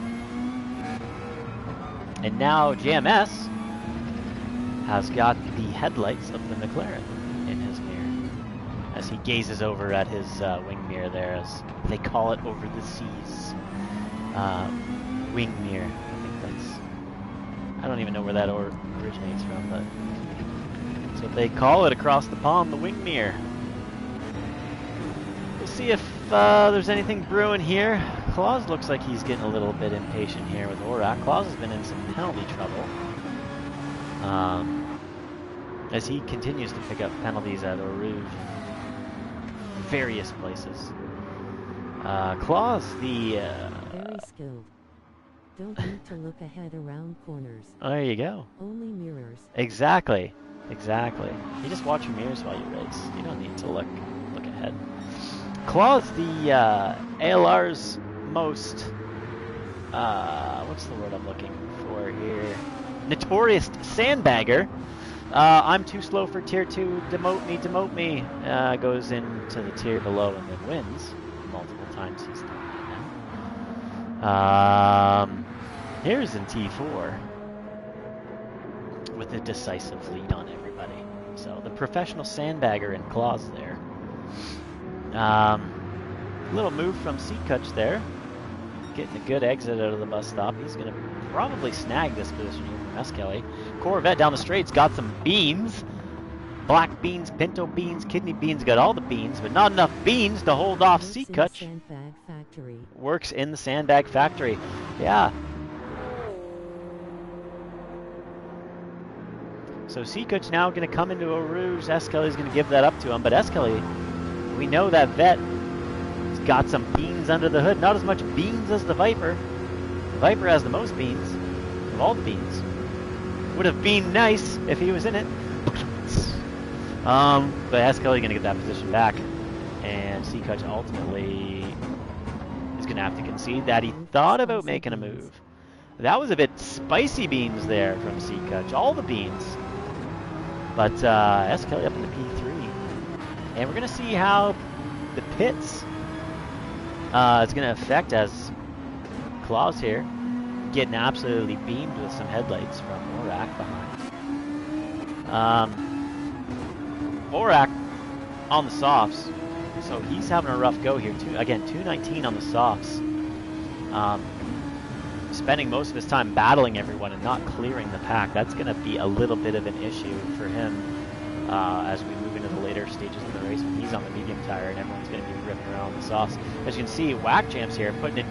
And now JMS has got the headlights of the McLaren in his mirror as he gazes over at his wing mirror there, as they call it over the seas. Wing mirror. I think that's... I don't even know where that originates from, but that's what they call it across the pond, the wing mirror. We'll see if there's anything brewing here. Claus looks like he's getting a little bit impatient here with Aurak. Claus has been in some penalty trouble as he continues to pick up penalties at Eau Rouge in various places. Claus, the... Very skilled. Don't need to look ahead around corners. There you go. Only mirrors. Exactly. Exactly. You just watch your mirrors while you race. You don't need to look ahead. Claus, the ALR's most, what's the word I'm looking for here? Notorious sandbagger. I'm too slow for tier 2, demote me, goes into the tier below and then wins multiple times. He's done that now. Here's in T4 with a decisive lead on everybody. So the professional sandbagger in Claus there. Little move from Seacutch there. Getting a good exit out of the bus stop. He's going to probably snag this position here from S. Kelly. Corvette down the straight's got some beans. Black beans, pinto beans, kidney beans, got all the beans, but not enough beans to hold off Seacutch. Works in the sandbag factory. Yeah. So Seacutch now going to come into Eau Rouge. S. Kelly's going to give that up to him, but S. Kelly, we know that vet has got some beans under the hood. Not as much beans as the Viper. The Viper has the most beans of all the beans. Would have been nice if he was in it. But S. Kelly going to get that position back. And Seacutt ultimately is going to have to concede that he thought about making a move. That was a bit spicy beans there from Seacutt. All the beans. But S. Kelly up in the P3. And we're going to see how the pits is going to affect as Klaus here getting absolutely beamed with some headlights from Aurak behind. Aurak on the softs, so he's having a rough go here too. Again, 219 on the softs. Spending most of his time battling everyone and not clearing the pack. That's going to be a little bit of an issue for him as we move into the later stages of the race when he's on the medium tire and everyone's going to be ripping around the softs. As you can see, Whack Jams here putting in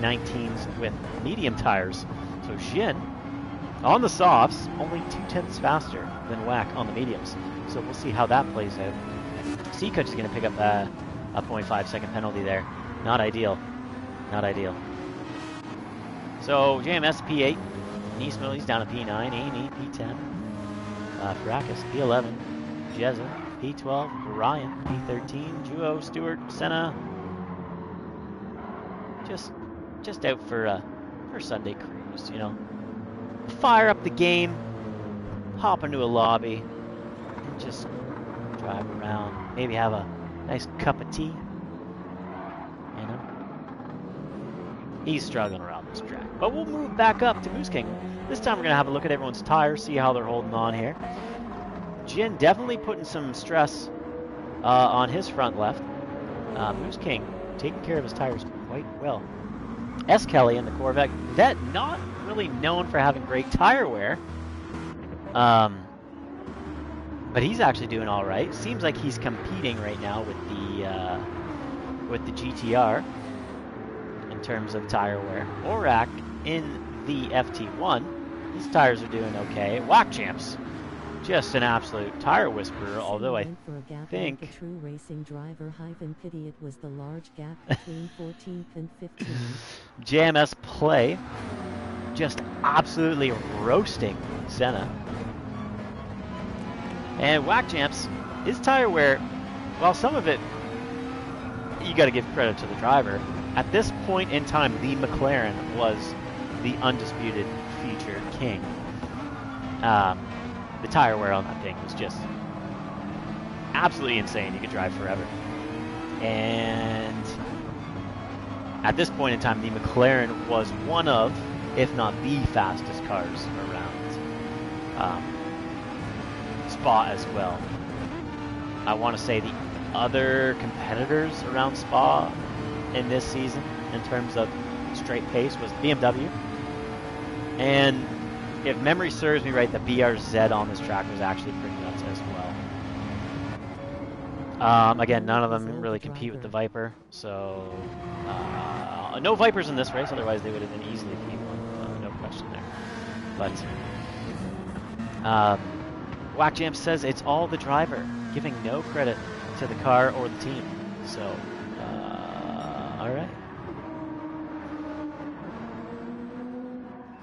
219s with medium tires. So Jin on the softs, only 0.2 faster than Whack on the mediums. So we'll see how that plays out. Seacutt is going to pick up a 0.5 second penalty there. Not ideal. Not ideal. So JMS P8, Neesmo, he's down to P9, A&E P10, Fracas P11, Jezza P12, Ryan P13, Juo, Stewart, Senna, just out for Sunday cruise, you know. Fire up the game, hop into a lobby, and just drive around. Maybe have a nice cup of tea, you know. He's struggling around this track. But we'll move back up to Moose King. This time we're going to have a look at everyone's tires, see how they're holding on here. Jin definitely putting some stress on his front left. Moose King taking care of his tires quite well. S. Kelly in the Corvette. Vet not really known for having great tire wear. But he's actually doing all right. Seems like he's competing right now with the GTR. In terms of tire wear. Aurak in the FT1, his tires are doing okay. Whack Champs, just an absolute tire whisperer, although I think the true racing driver pity it was the large gap between 14th and 15th. JMS Play just absolutely roasting Senna. And Whack Champs, his tire wear, well, some of it you got to give credit to the driver. At this point in time, the McLaren was the undisputed feature king. The tire wear on that thing was just absolutely insane. You could drive forever. And at this point in time, the McLaren was one of, if not the fastest cars around Spa as well. I want to say the other competitors around Spa in this season, in terms of straight pace, was BMW. And if memory serves me right, the BRZ on this track was actually pretty nuts as well. Again, none of them really compete with the Viper, so no Vipers in this race, otherwise they would have been easily P1, no question there. But Whack Jam says it's all the driver, giving no credit to the car or the team. So all right.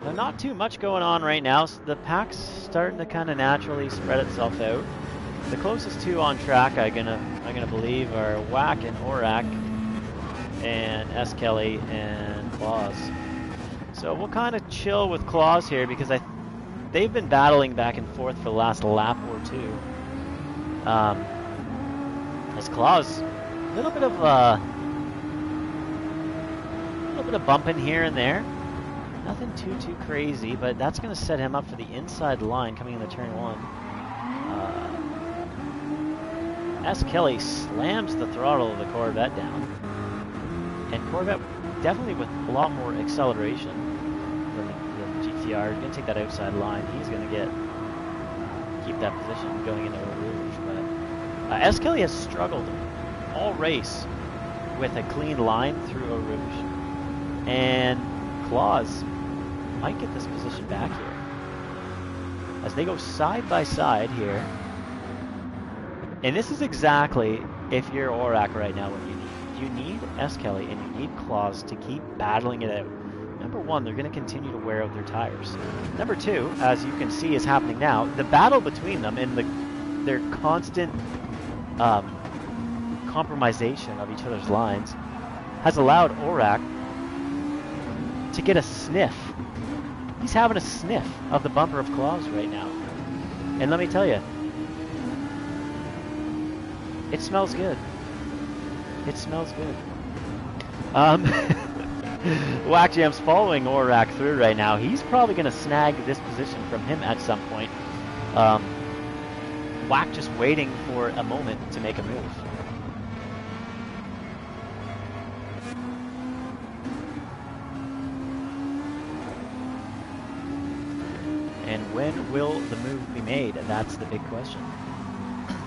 Now, not too much going on right now. So the pack's starting to kind of naturally spread itself out. The closest two on track, I'm gonna believe, are Whack and Aurak, and S. Kelly and Claus. So we'll kind of chill with Claus here because they've been battling back and forth for the last lap or two. As Claus, a little bit of bumping here and there. Nothing too crazy, but that's going to set him up for the inside line coming into turn one. S. Kelly slams the throttle of the Corvette down. And Corvette definitely with a lot more acceleration than the GTR. He's going to take that outside line. He's going to keep that position going into Eau Rouge. But S. Kelly has struggled all race with a clean line through Eau Rouge. And Claus might get this position back here. As they go side by side here. And this is exactly, if you're Aurak right now, what you need. You need S. Kelly and you need Claus to keep battling it out number one, they're going to continue to wear out their tires. Number two, as you can see is happening now, the battle between them and their constant compromisation of each other's lines has allowed Aurak to get a sniff. He's having a sniff of the bumper of Claws right now. And let me tell you, it smells good. It smells good. Whack Jam's following Aurak through right now. He's probably going to snag this position from him at some point. Whack just waiting for a moment to make a move. And when will the move be made? That's the big question.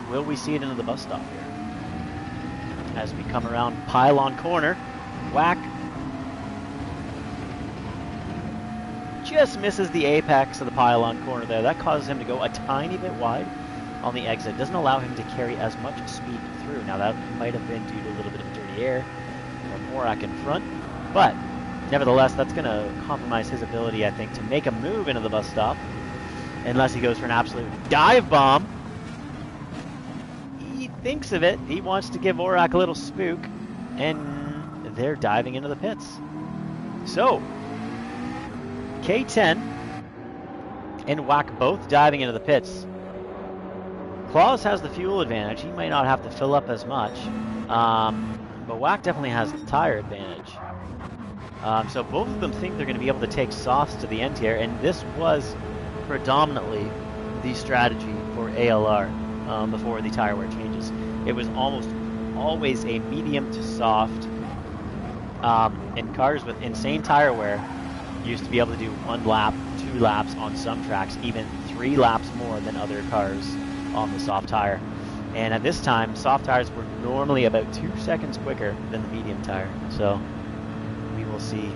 Will we see it into the bus stop here? As we come around Pylon Corner, Whack just misses the apex of the Pylon Corner there. That causes him to go a tiny bit wide on the exit. Doesn't allow him to carry as much speed through. Now that might have been due to a little bit of dirty air from Aurak in front, but nevertheless, that's going to compromise his ability, I think, to make a move into the bus stop, unless he goes for an absolute dive bomb. He thinks of it. He wants to give Aurak a little spook, and they're diving into the pits. So, K10 and Whack both diving into the pits. Claws has the fuel advantage. He might not have to fill up as much, but Whack definitely has the tire advantage. So both of them think they're going to be able to take softs to the end here, and this was predominantly the strategy for ALR before the tire wear changes. It was almost always a medium to soft, and cars with insane tire wear used to be able to do 1 lap, 2 laps on some tracks, even 3 laps more than other cars on the soft tire. And at this time, soft tires were normally about 2 seconds quicker than the medium tire. So we will see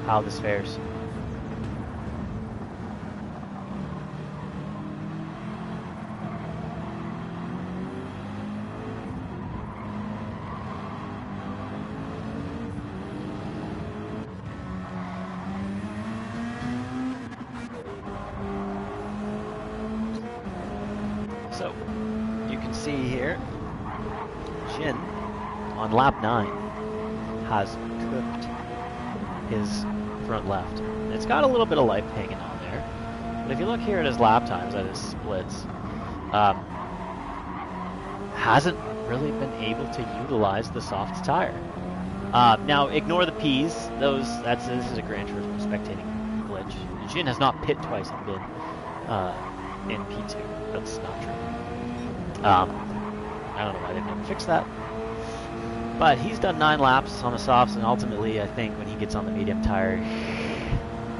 how this fares. So you can see here, Jin on lap 9 has cooked his front left. And it's got a little bit of life hanging on there. But if you look here at his lap times, at his splits, hasn't really been able to utilize the soft tire. Now, ignore the P's. This is a Gran Turismo spectating glitch. Jin has not pit twice and been in P2. That's not true. I don't know why they didn't fix that. But he's done 9 laps on the softs, and ultimately, I think when he gets on the medium tire,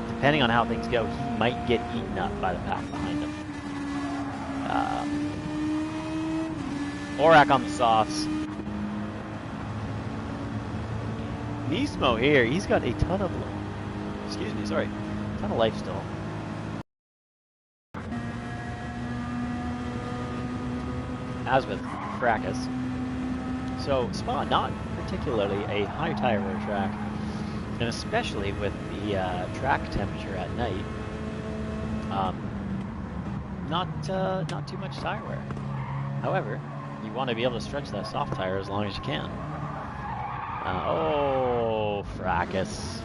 depending on how things go, he might get eaten up by the pack behind him. Aurak on the softs. Nismo here, he's got a ton of life still. As with Fracas. So Spa, not particularly a high tire wear track, and especially with the track temperature at night, not too much tire wear. However, you want to be able to stretch that soft tire as long as you can. Oh, Fracas.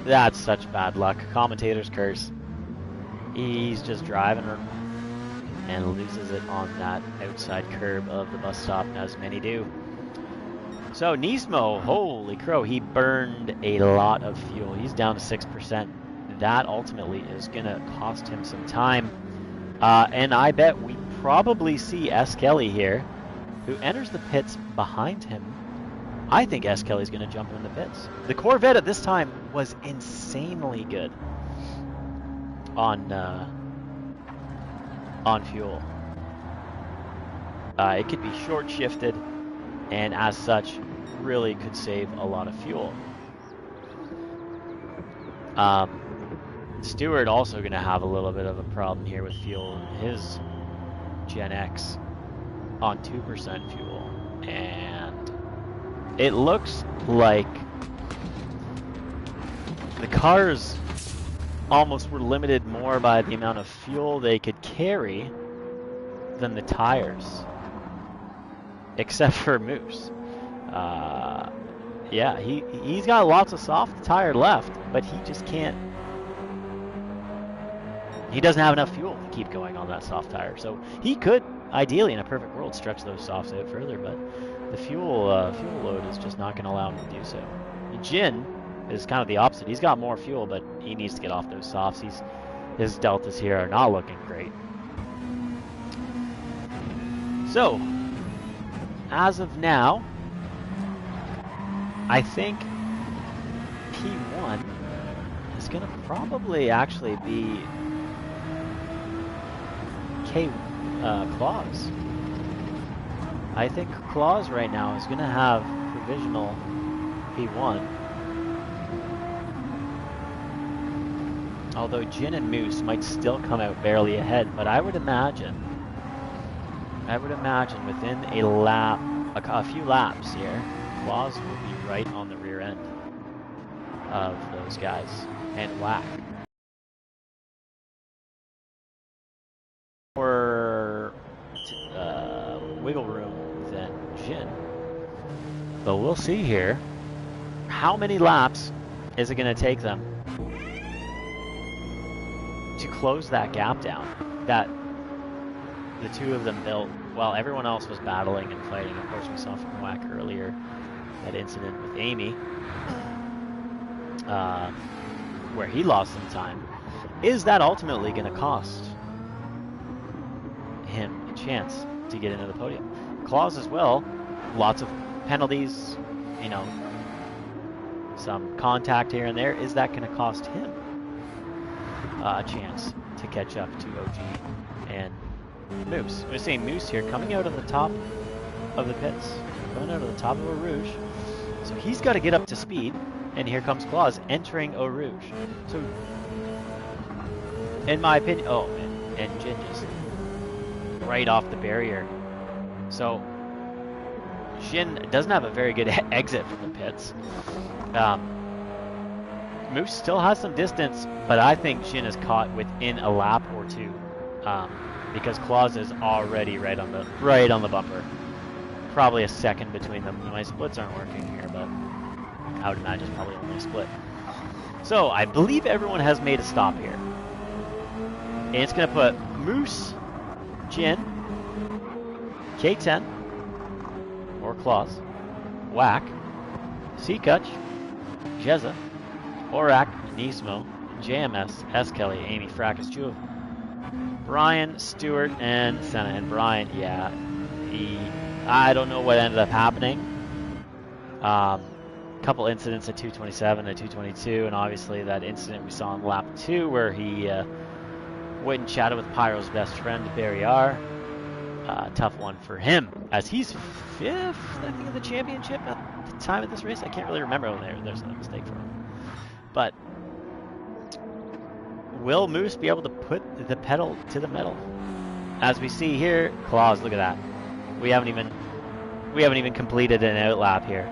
That's such bad luck. Commentator's curse. He's just driving and loses it on that outside curb of the bus stop, as many do. So Nismo, holy crow, he burned a lot of fuel. He's down to 6%. That ultimately is going to cost him some time. And I bet we probably see S. Kelly here, who enters the pits behind him. I think S. Kelly's going to jump in the pits. The Corvette at this time was insanely good on fuel. It could be short shifted, and as such, really could save a lot of fuel. Stewart also going to have a little bit of a problem here with fuel in his Gen X on 2% fuel, and it looks like the cars almost were limited more by the amount of fuel they could carry than the tires, except for Moose. Yeah, he's got lots of soft tire left, but he just can't. He doesn't have enough fuel to keep going on that soft tire. So he could, ideally, in a perfect world, stretch those softs out further, but the fuel load is just not going to allow him to do so. Jin is kind of the opposite. He's got more fuel, but he needs to get off those softs. His deltas here are not looking great. So, as of now, I think P1 is going to probably actually be Claus. I think Claus right now is going to have provisional P1. Although Jin and Moose might still come out barely ahead, but I would imagine within a lap, a few laps here, Claus will be right on the rear end of those guys and whack. More wiggle room than Jin, but we'll see here. How many laps is it going to take them to close that gap down that the two of them built while everyone else was battling and fighting? Of course, we saw from Whack earlier that incident with Amy, where he lost some time. Is that ultimately going to cost him a chance to get into the podium? Claus as well, lots of penalties, you know, some contact here and there. Is that going to cost him a chance to catch up to OG and Moose? We're seeing Moose here coming out of the top of the pits, coming out of the top of Eau Rouge. So he's got to get up to speed, and here comes Claus entering Eau Rouge. So, in my opinion, oh, and Jin just right off the barrier. So Jin doesn't have a very good exit from the pits. Moose still has some distance, but I think Jin is caught within a lap or two, because Claus is already right on the bumper. Probably a second between them. My splits aren't working here, but I would imagine it's probably only a split. So I believe everyone has made a stop here, and it's going to put Moose, Jin, K10, or Claus, Whack, Seacuch, Jezza, Orak, Nismo, JMS, S. Kelly, Amy, Fracas, Juve, Brian, Stewart, and Senna. And Brian, yeah, I don't know what ended up happening. Couple incidents at 227 and 222, and obviously that incident we saw in lap 2 where he went and chatted with Pyro's best friend, Barry R. Tough one for him, as he's 5th, I think, of the championship at the time of this race. I can't really remember. Oh, there's a mistake for him. But will Moose be able to put the pedal to the metal? As we see here, Claus, look at that. We haven't even completed an outlap here,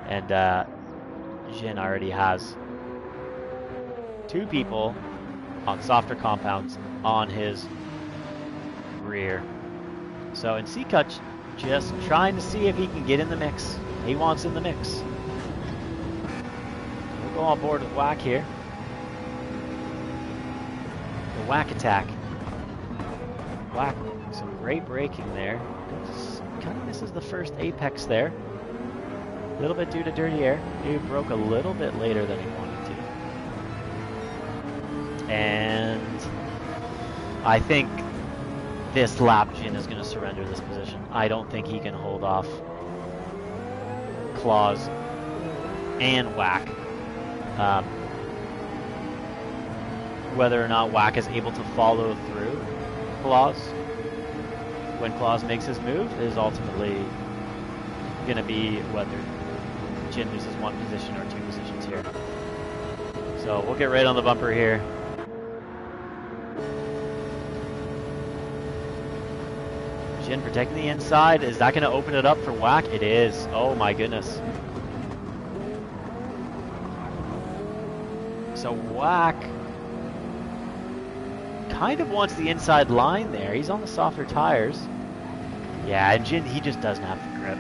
and Jin already has 2 people on softer compounds on his rear. So, and Seacuch just trying to see if he can get in the mix. He wants in the mix. We'll go on board with Whack here. The Whack attack. Whack, some great braking there. Kind of misses the first apex there. A little bit due to dirty air. He broke a little bit later than he wanted to. And I think this lap Jin is going to surrender this position. I don't think he can hold off Claus and Whack. Whether or not Whack is able to follow through Claus when Claus makes his move is ultimately going to be whether Jin loses 1 position or 2 positions here. So we'll get right on the bumper here. Jin protecting the inside. Is that going to open it up for Whack? It is. Oh my goodness. So Whack kind of wants the inside line there. He's on the softer tires. Yeah, and Jin, he just doesn't have the grip.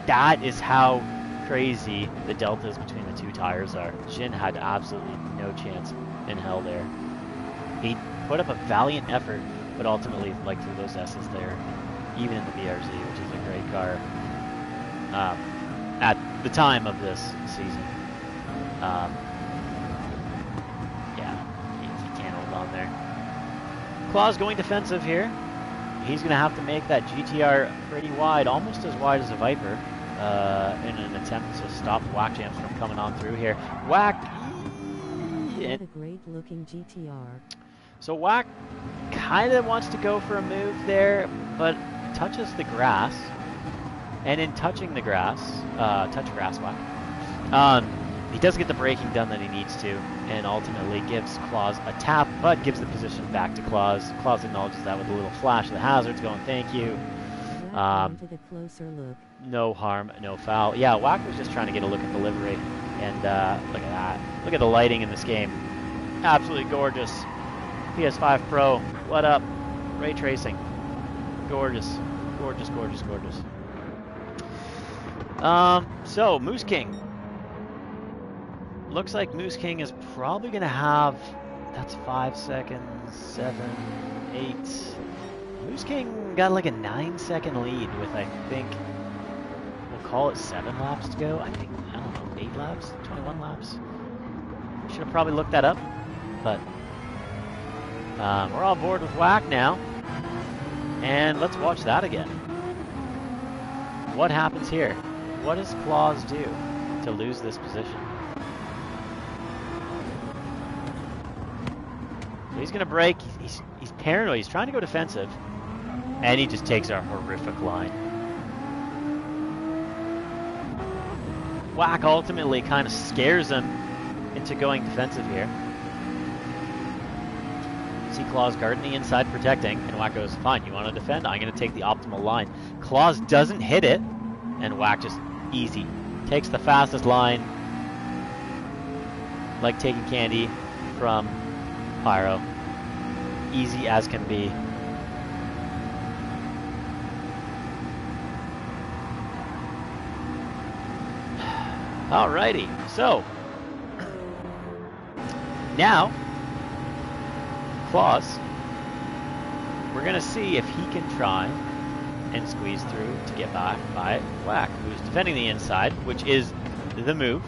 That is how crazy the deltas between the two tires are. Jin had absolutely no chance in hell there. He put up a valiant effort, but ultimately, like, threw those S's there, even in the BRZ, which is a great car at the time of this season. Yeah, he can't hold on there. Claw's going defensive here. He's going to have to make that GTR pretty wide, almost as wide as a Viper, in an attempt to stop Whack Jams from coming on through here. Whack! What a great looking GTR. So Whack kind of wants to go for a move there, but touches the grass. And in touching the grass, touch grass, Whack. He does get the braking done that he needs to, and ultimately gives Claus a tap, but gives the position back to Claus. Claus acknowledges that with a little flash of the hazards, going, thank you. Wanted a closer look. No harm, no foul. Yeah, Whack was just trying to get a look at the livery, and look at that. Look at the lighting in this game. Absolutely gorgeous. PS5 Pro, what up? Ray tracing. Gorgeous. Gorgeous, gorgeous, gorgeous. So, Moose King. Looks like Moose King is probably going to have, that's 5 seconds, 7, 8. Moose King got like a 9-second lead with, I think, we'll call it 7 laps to go. I think, I don't know, 8 laps, 21 laps. Should have probably looked that up, but we're on board with Whack now. And let's watch that again. What happens here? What does Claus do to lose this position? So he's going to brake. He's paranoid. He's trying to go defensive. And he just takes a horrific line. Whack ultimately kind of scares him into going defensive here. See Claus guarding the inside, protecting, and Whack goes, fine, you want to defend? I'm going to take the optimal line. Claus doesn't hit it, and Whack just easy. Takes the fastest line, like taking candy from Pyro. Easy as can be. Alrighty, so now Claus, we're gonna see if he can try and squeeze through to get by Whack, who's defending the inside, which is the move.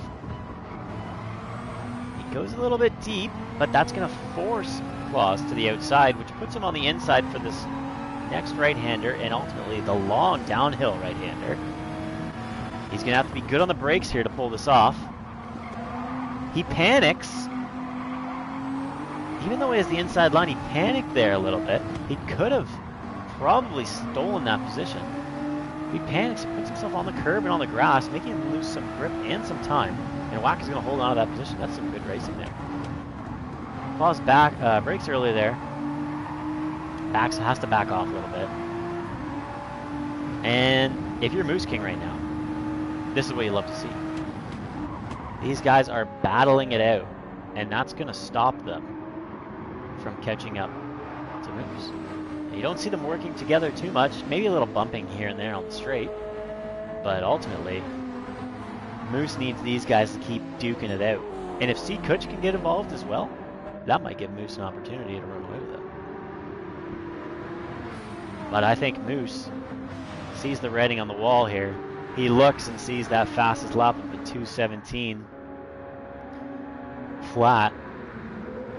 He goes a little bit deep, but that's gonna force Claus to the outside, which puts him on the inside for this next right-hander, and ultimately the long downhill right-hander. He's gonna have to be good on the brakes here to pull this off. He panics. Even though he has the inside line, he panicked there a little bit. He could have probably stolen that position. He panics, puts himself on the curb and on the grass, making him lose some grip and some time. And Whack is going to hold on to that position. That's some good racing there. Claus back, brakes early there. Has to back off a little bit. And if you're Moose King right now, this is what you love to see. These guys are battling it out, and that's going to stop them from catching up to Moose. You don't see them working together too much, maybe a little bumping here and there on the straight, but ultimately, Moose needs these guys to keep duking it out. And if C. Kutch can get involved as well, that might give Moose an opportunity to run away with it. But I think Moose sees the writing on the wall here. He looks and sees that fastest lap of the 2:17 flat,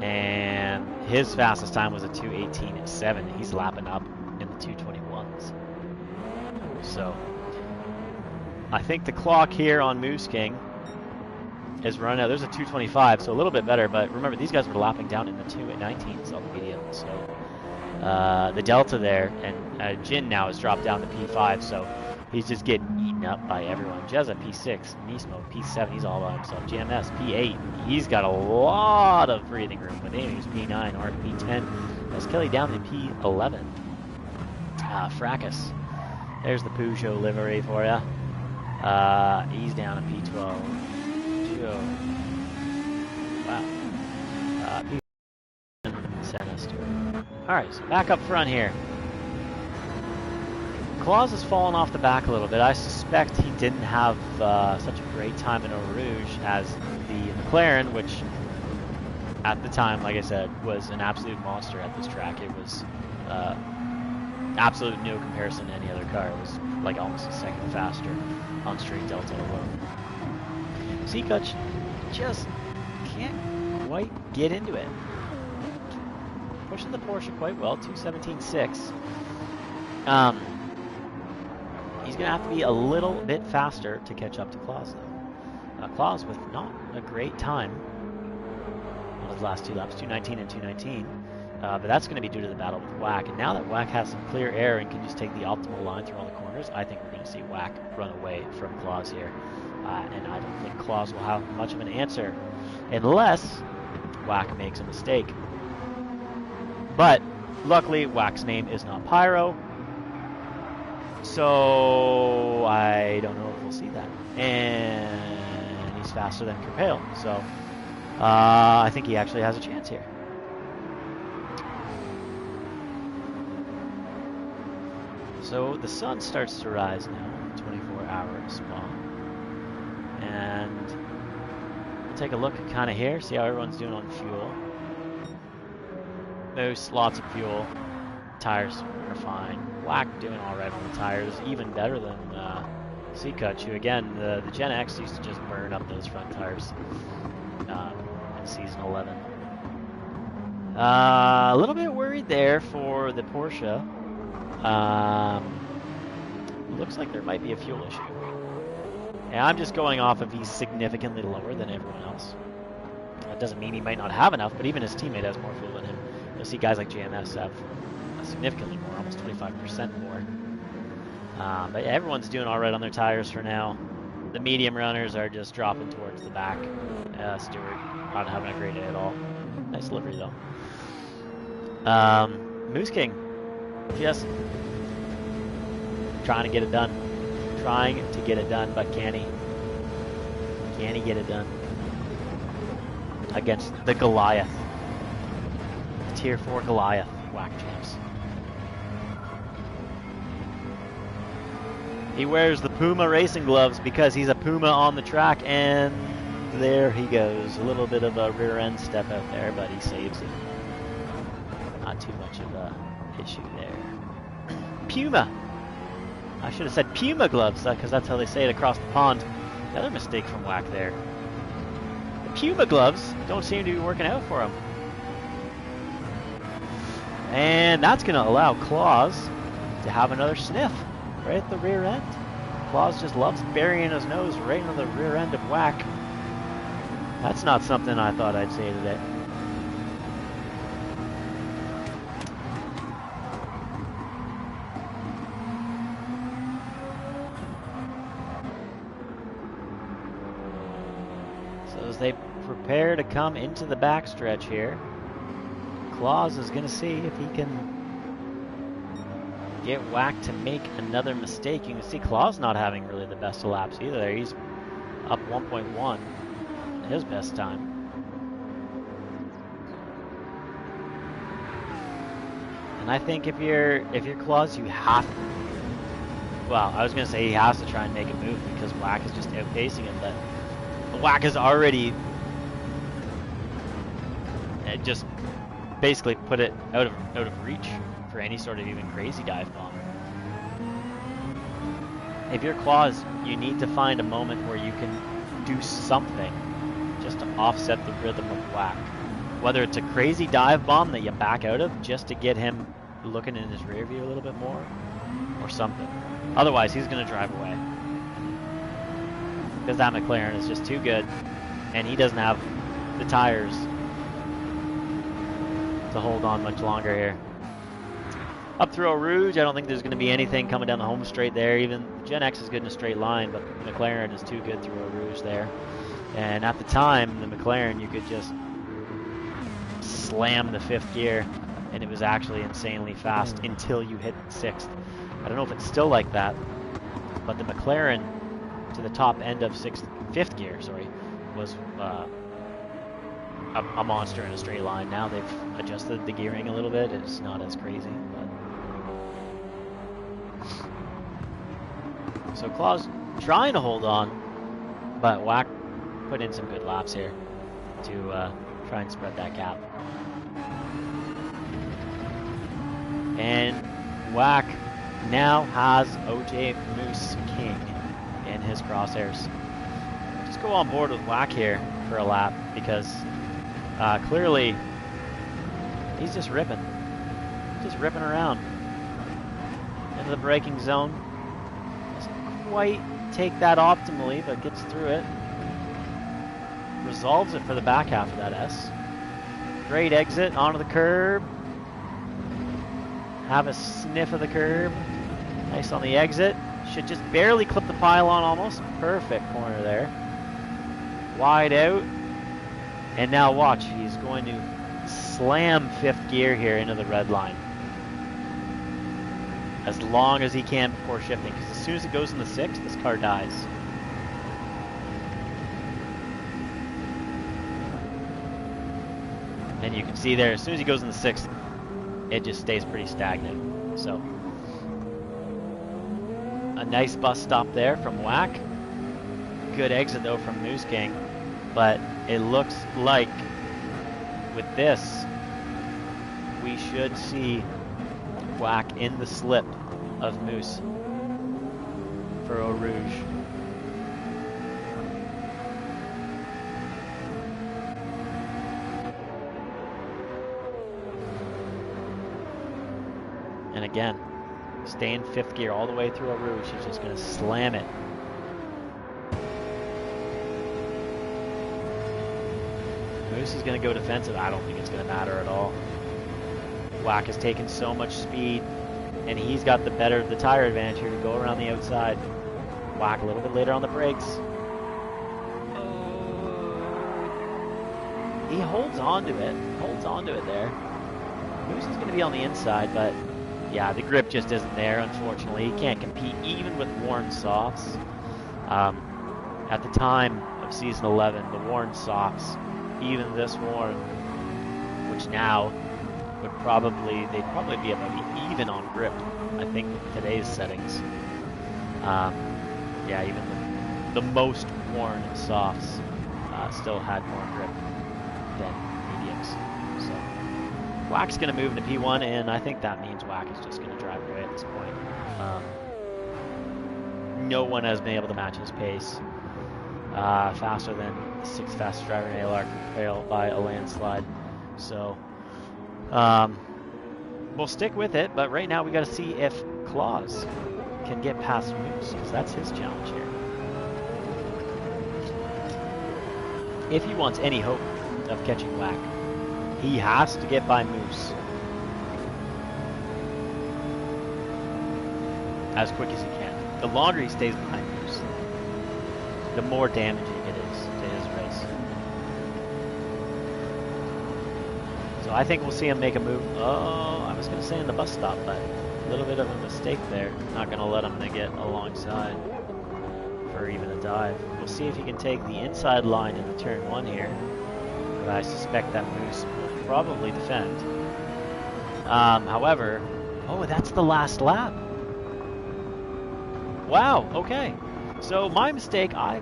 and his fastest time was a 2:18.7. He's lapping up in the 2:21s. So I think the clock here on Moose King is running out. There's a 2:25, so a little bit better, but remember these guys were lapping down in the 2:19s on the medium, so the delta there, and Jin now has dropped down to P5, so he's just getting eaten up by everyone. Jezza, P6, Nismo, P7, he's all by himself. GMS, P8, he's got a lot of breathing room. With Amy's P9, Art, P10. That's Kelly down to P11. Fracas, there's the Peugeot livery for ya. He's down to P12. Wow. Senna Stewart. Alright, so back up front here. Claus has fallen off the back a little bit. I suspect he didn't have such a great time in Eau Rouge as the McLaren, which at the time, like I said, was an absolute monster at this track. It was absolute no comparison to any other car. It was like almost a second faster on straight delta alone. Seacutt just can't quite get into it. Pushing the Porsche quite well, 2:17.6. He's going to have to be a little bit faster to catch up to Claus, though. Claus with not a great time on his last two laps, 2:19 and 2:19. But that's going to be due to the battle with Whack. And now that Whack has some clear air and can just take the optimal line through all the corners, I think we're going to see Whack run away from Claus here. And I don't think Claus will have much of an answer unless Whack makes a mistake. But luckily, Whack's name is not Pyro, so I don't know if we'll see that. And he's faster than Kerpail, so I think he actually has a chance here. So the sun starts to rise now, 24-hour Spa. And we'll take a look kind of here, see how everyone's doing on fuel. Moose, lots of fuel. Tires are fine. Whack doing all right on the tires, even better than Seacutt, who again, the Gen X used to just burn up those front tires in season 11. A little bit worried there for the Porsche. Looks like there might be a fuel issue. And I'm just going off of he's significantly lower than everyone else. That doesn't mean he might not have enough, but even his teammate has more fuel than him. You'll see guys like JMS have significantly more, almost 25% more. But yeah, everyone's doing all right on their tires for now. The medium runners are just dropping towards the back. Stewart not having a great day at all. Nice livery though. Moose King just trying to get it done. Trying to get it done, but can he? Can he get it done? Against the Goliath. Tier 4 Goliath. Whack champs. He wears the Puma racing gloves because he's a Puma on the track, and there he goes. A little bit of a rear end step out there, but he saves it. Not too much of a issue there. Puma! I should have said Puma gloves, because that's how they say it across the pond. Another mistake from Whack there. The Puma gloves don't seem to be working out for him. And that's going to allow Claus to have another sniff right at the rear end. Claus just loves burying his nose right into the rear end of Whack. That's not something I thought I'd say today. They prepare to come into the backstretch here. Claus is going to see if he can get Whack to make another mistake. You can see Claus not having really the best of laps either. He's up 1.1, his best time. And I think if you're Claus, you have to. Well, I was going to say he has to try and make a move because Whack is just outpacing him, but Whack has already just basically put it out of reach for any sort of even crazy dive bomb. If you're Claus, you need to find a moment where you can do something just to offset the rhythm of Whack. Whether it's a crazy dive bomb that you back out of just to get him looking in his rear view a little bit more, or something. Otherwise, he's going to drive away. Because that McLaren is just too good, and he doesn't have the tires to hold on much longer here. Up through Eau Rouge, I don't think there's going to be anything coming down the home straight there. Even Gen X is good in a straight line, but the McLaren is too good through Eau Rouge there. And at the time, the McLaren, you could just slam the fifth gear, and it was actually insanely fast until you hit sixth. I don't know if it's still like that, but the McLaren to the top end of fifth gear, was a monster in a straight line. Now they've adjusted the gearing a little bit. It's not as crazy. But... So Claw's trying to hold on, but Whack put in some good laps here to try and spread that gap. And Whack now has OJ Moose King in his crosshairs. Just go on board with Whack here for a lap because clearly he's just ripping around into the braking zone. Doesn't quite take that optimally, but gets through it. Resolves it for the back half of that S. Great exit onto the curb. Have a sniff of the curb. Nice on the exit. Should just barely clip the pylon almost. Perfect corner there. Wide out. And now watch, he's going to slam fifth gear here into the red line. As long as he can before shifting, because as soon as it goes in the sixth, this car dies. And you can see there, as soon as he goes in the sixth, it just stays pretty stagnant. So, a nice bus stop there from Whack. Good exit though from Moose King. But it looks like with this, we should see Whack in the slip of Moose for Eau Rouge. And again, stay in fifth gear all the way through Eau Rouge. He's just going to slam it. Moose is going to go defensive. I don't think it's going to matter at all. Whack has taken so much speed, and he's got the better of the tire advantage here to go around the outside. Whack a little bit later on the brakes. He holds on to it there. Moose is going to be on the inside, but yeah, the grip just isn't there, unfortunately. He can't compete even with worn softs. At the time of season 11, the worn softs, even this worn, which now they'd probably be about even on grip, I think, with today's settings. Yeah, even the most worn softs still had more grip than mediums. So Whack's going to move into P1, and I think that means Whack is just going to drive away at this point. No one has been able to match his pace faster than the sixth fastest driver in ALR Kerpail by a landslide. So we'll stick with it, but right now we got to see if Claus can get past Moose, because that's his challenge here. If he wants any hope of catching Whack, he has to get by Moose as quick as he can. The longer he stays behind Moose, the more damaging it is to his race. So I think we'll see him make a move. Oh, I was going to say in the bus stop, but a little bit of a mistake there. Not going to let him to get alongside for even a dive. We'll see if he can take the inside line in the turn one here. But I suspect that Moose will probably defend. However, oh, that's the last lap. Wow, okay. So my mistake, I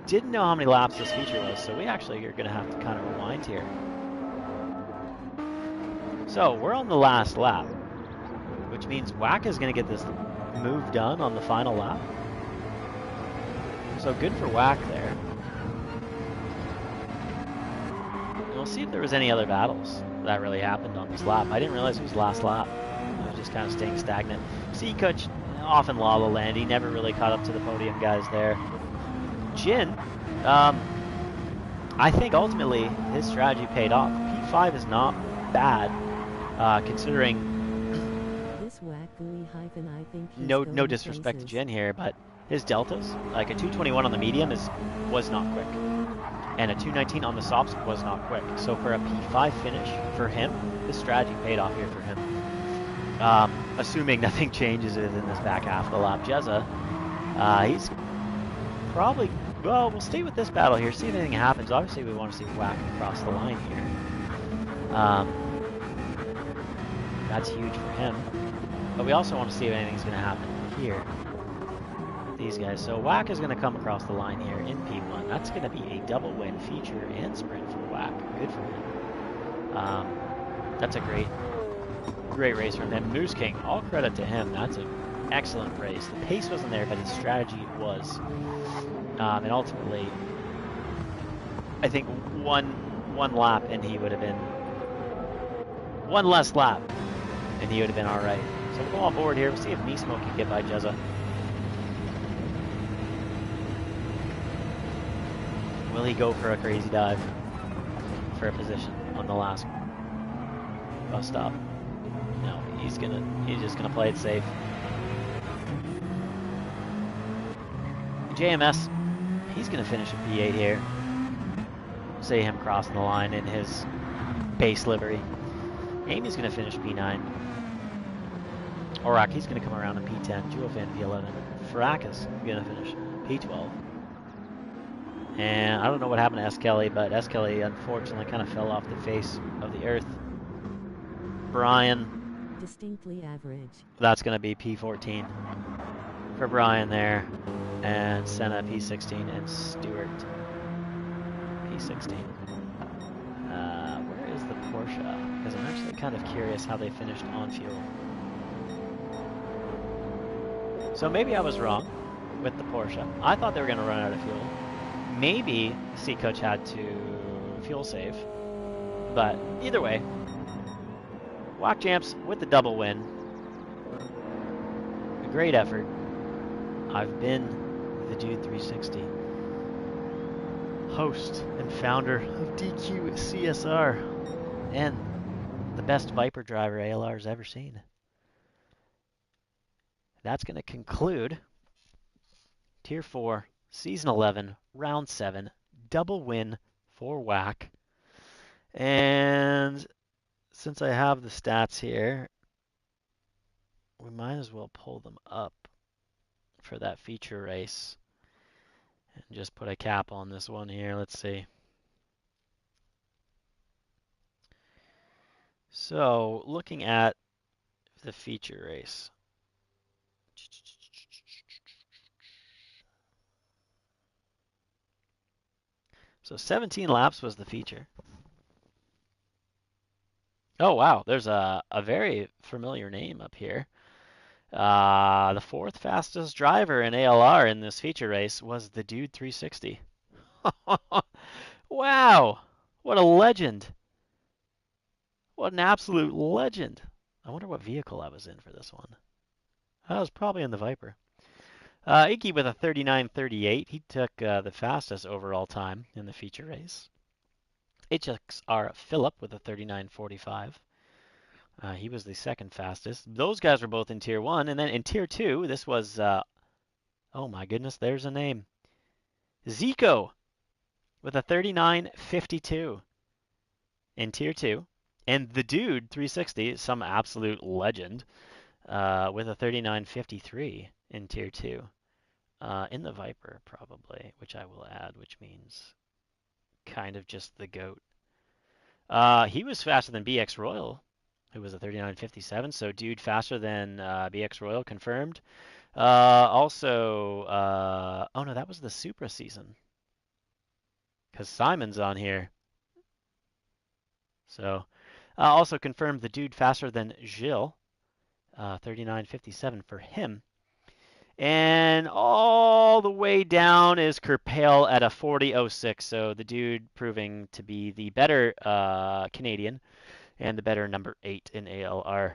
didn't know how many laps this feature was, so we actually are going to have to kind of rewind here. So we're on the last lap, which means Whack is going to get this move done on the final lap. So good for Whack there. And we'll see if there was any other battles that really happened on this lap. I didn't realize it was the last lap. I was just kind of staying stagnant. See Kutch off in La La Land. He never really caught up to the podium guys there. Jin, I think ultimately his strategy paid off. P5 is not bad, considering This whack gooey hyphen, I think he's no going disrespect to places. Jin here, but his deltas, like a 221 on the medium was not quick, and a 219 on the softs was not quick. So for a P5 finish for him, this strategy paid off here for him. Assuming nothing changes within this back half of the lap. Jezza, he's probably, Well, we'll stay with this battle here, see if anything happens. Obviously, we want to see Whack across the line here. That's huge for him. But we also want to see if anything's going to happen here. These guys. So Whack is going to come across the line here in P1. That's going to be a double win feature and sprint for Whack. Good for him. That's a great race from him. Moose King, all credit to him. That's an excellent race. The pace wasn't there, but his strategy was. And ultimately, I think one lap and he would have been one less lap and he would have been all right. So we'll go on board here. We'll see if Nismo can get by Jezza. Will he go for a crazy dive for a position on the last bus stop? No, he's just gonna play it safe. JMS, he's gonna finish in P8 here. See him crossing the line in his base livery. Amy's gonna finish P9. Orak, he's gonna come around in P10. Juofan P11. Farak is gonna finish P12. And I don't know what happened to S. Kelly, but S. Kelly unfortunately kind of fell off the face of the earth. Brian. Distinctly average. That's going to be P14 for Brian there. And Senna P16 and Stewart P16. Where is the Porsche? Because I'm actually kind of curious how they finished on fuel. So maybe I was wrong with the Porsche. I thought they were going to run out of fuel. Maybe C Coach had to fuel save, but either way, Whack Champs with the double win. A great effort. I've been the Dude 360, host and founder of DQCSR, and the best Viper driver ALR's ever seen. That's going to conclude Tier 4. Season 11, Round 7, double win for Whack. And since I have the stats here, we might as well pull them up for that feature race. And just put a cap on this one here. Let's see. So, looking at the feature race. So 17 laps was the feature. Oh, wow. There's a very familiar name up here. The fourth fastest driver in ALR in this feature race was the Dude 360. Wow. What a legend. What an absolute legend. I wonder what vehicle I was in for this one. I was probably in the Viper. Icky with a 39.38. He took the fastest overall time in the feature race. HXR Phillip with a 39.45. He was the second fastest. Those guys were both in Tier 1. And then in Tier 2, this was, oh my goodness, there's a name. Zico with a 39.52 in Tier 2. And the Dude 360, some absolute legend, with a 39.53 in Tier 2. In the Viper, probably, which I will add, which means kind of just the GOAT. He was faster than BX Royal, who was a 39.57, so Dude faster than BX Royal, confirmed. Also, oh no, that was the Supra season, because Simon's on here. So, also confirmed the Dude faster than Gilles, 39.57 for him. And all the way down is Kerpail at a 40.06. So the Dude proving to be the better Canadian and the better number 8 in ALR.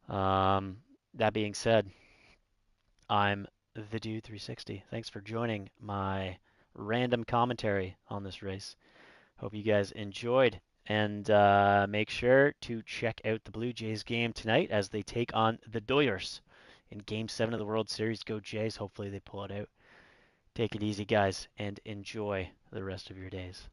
That being said, I'm the Dude 360. Thanks for joining my random commentary on this race. Hope you guys enjoyed. And make sure to check out the Blue Jays game tonight as they take on the Doyers in Game 7 of the World Series. Go Jays. Hopefully they pull it out. Take it easy, guys, and enjoy the rest of your days.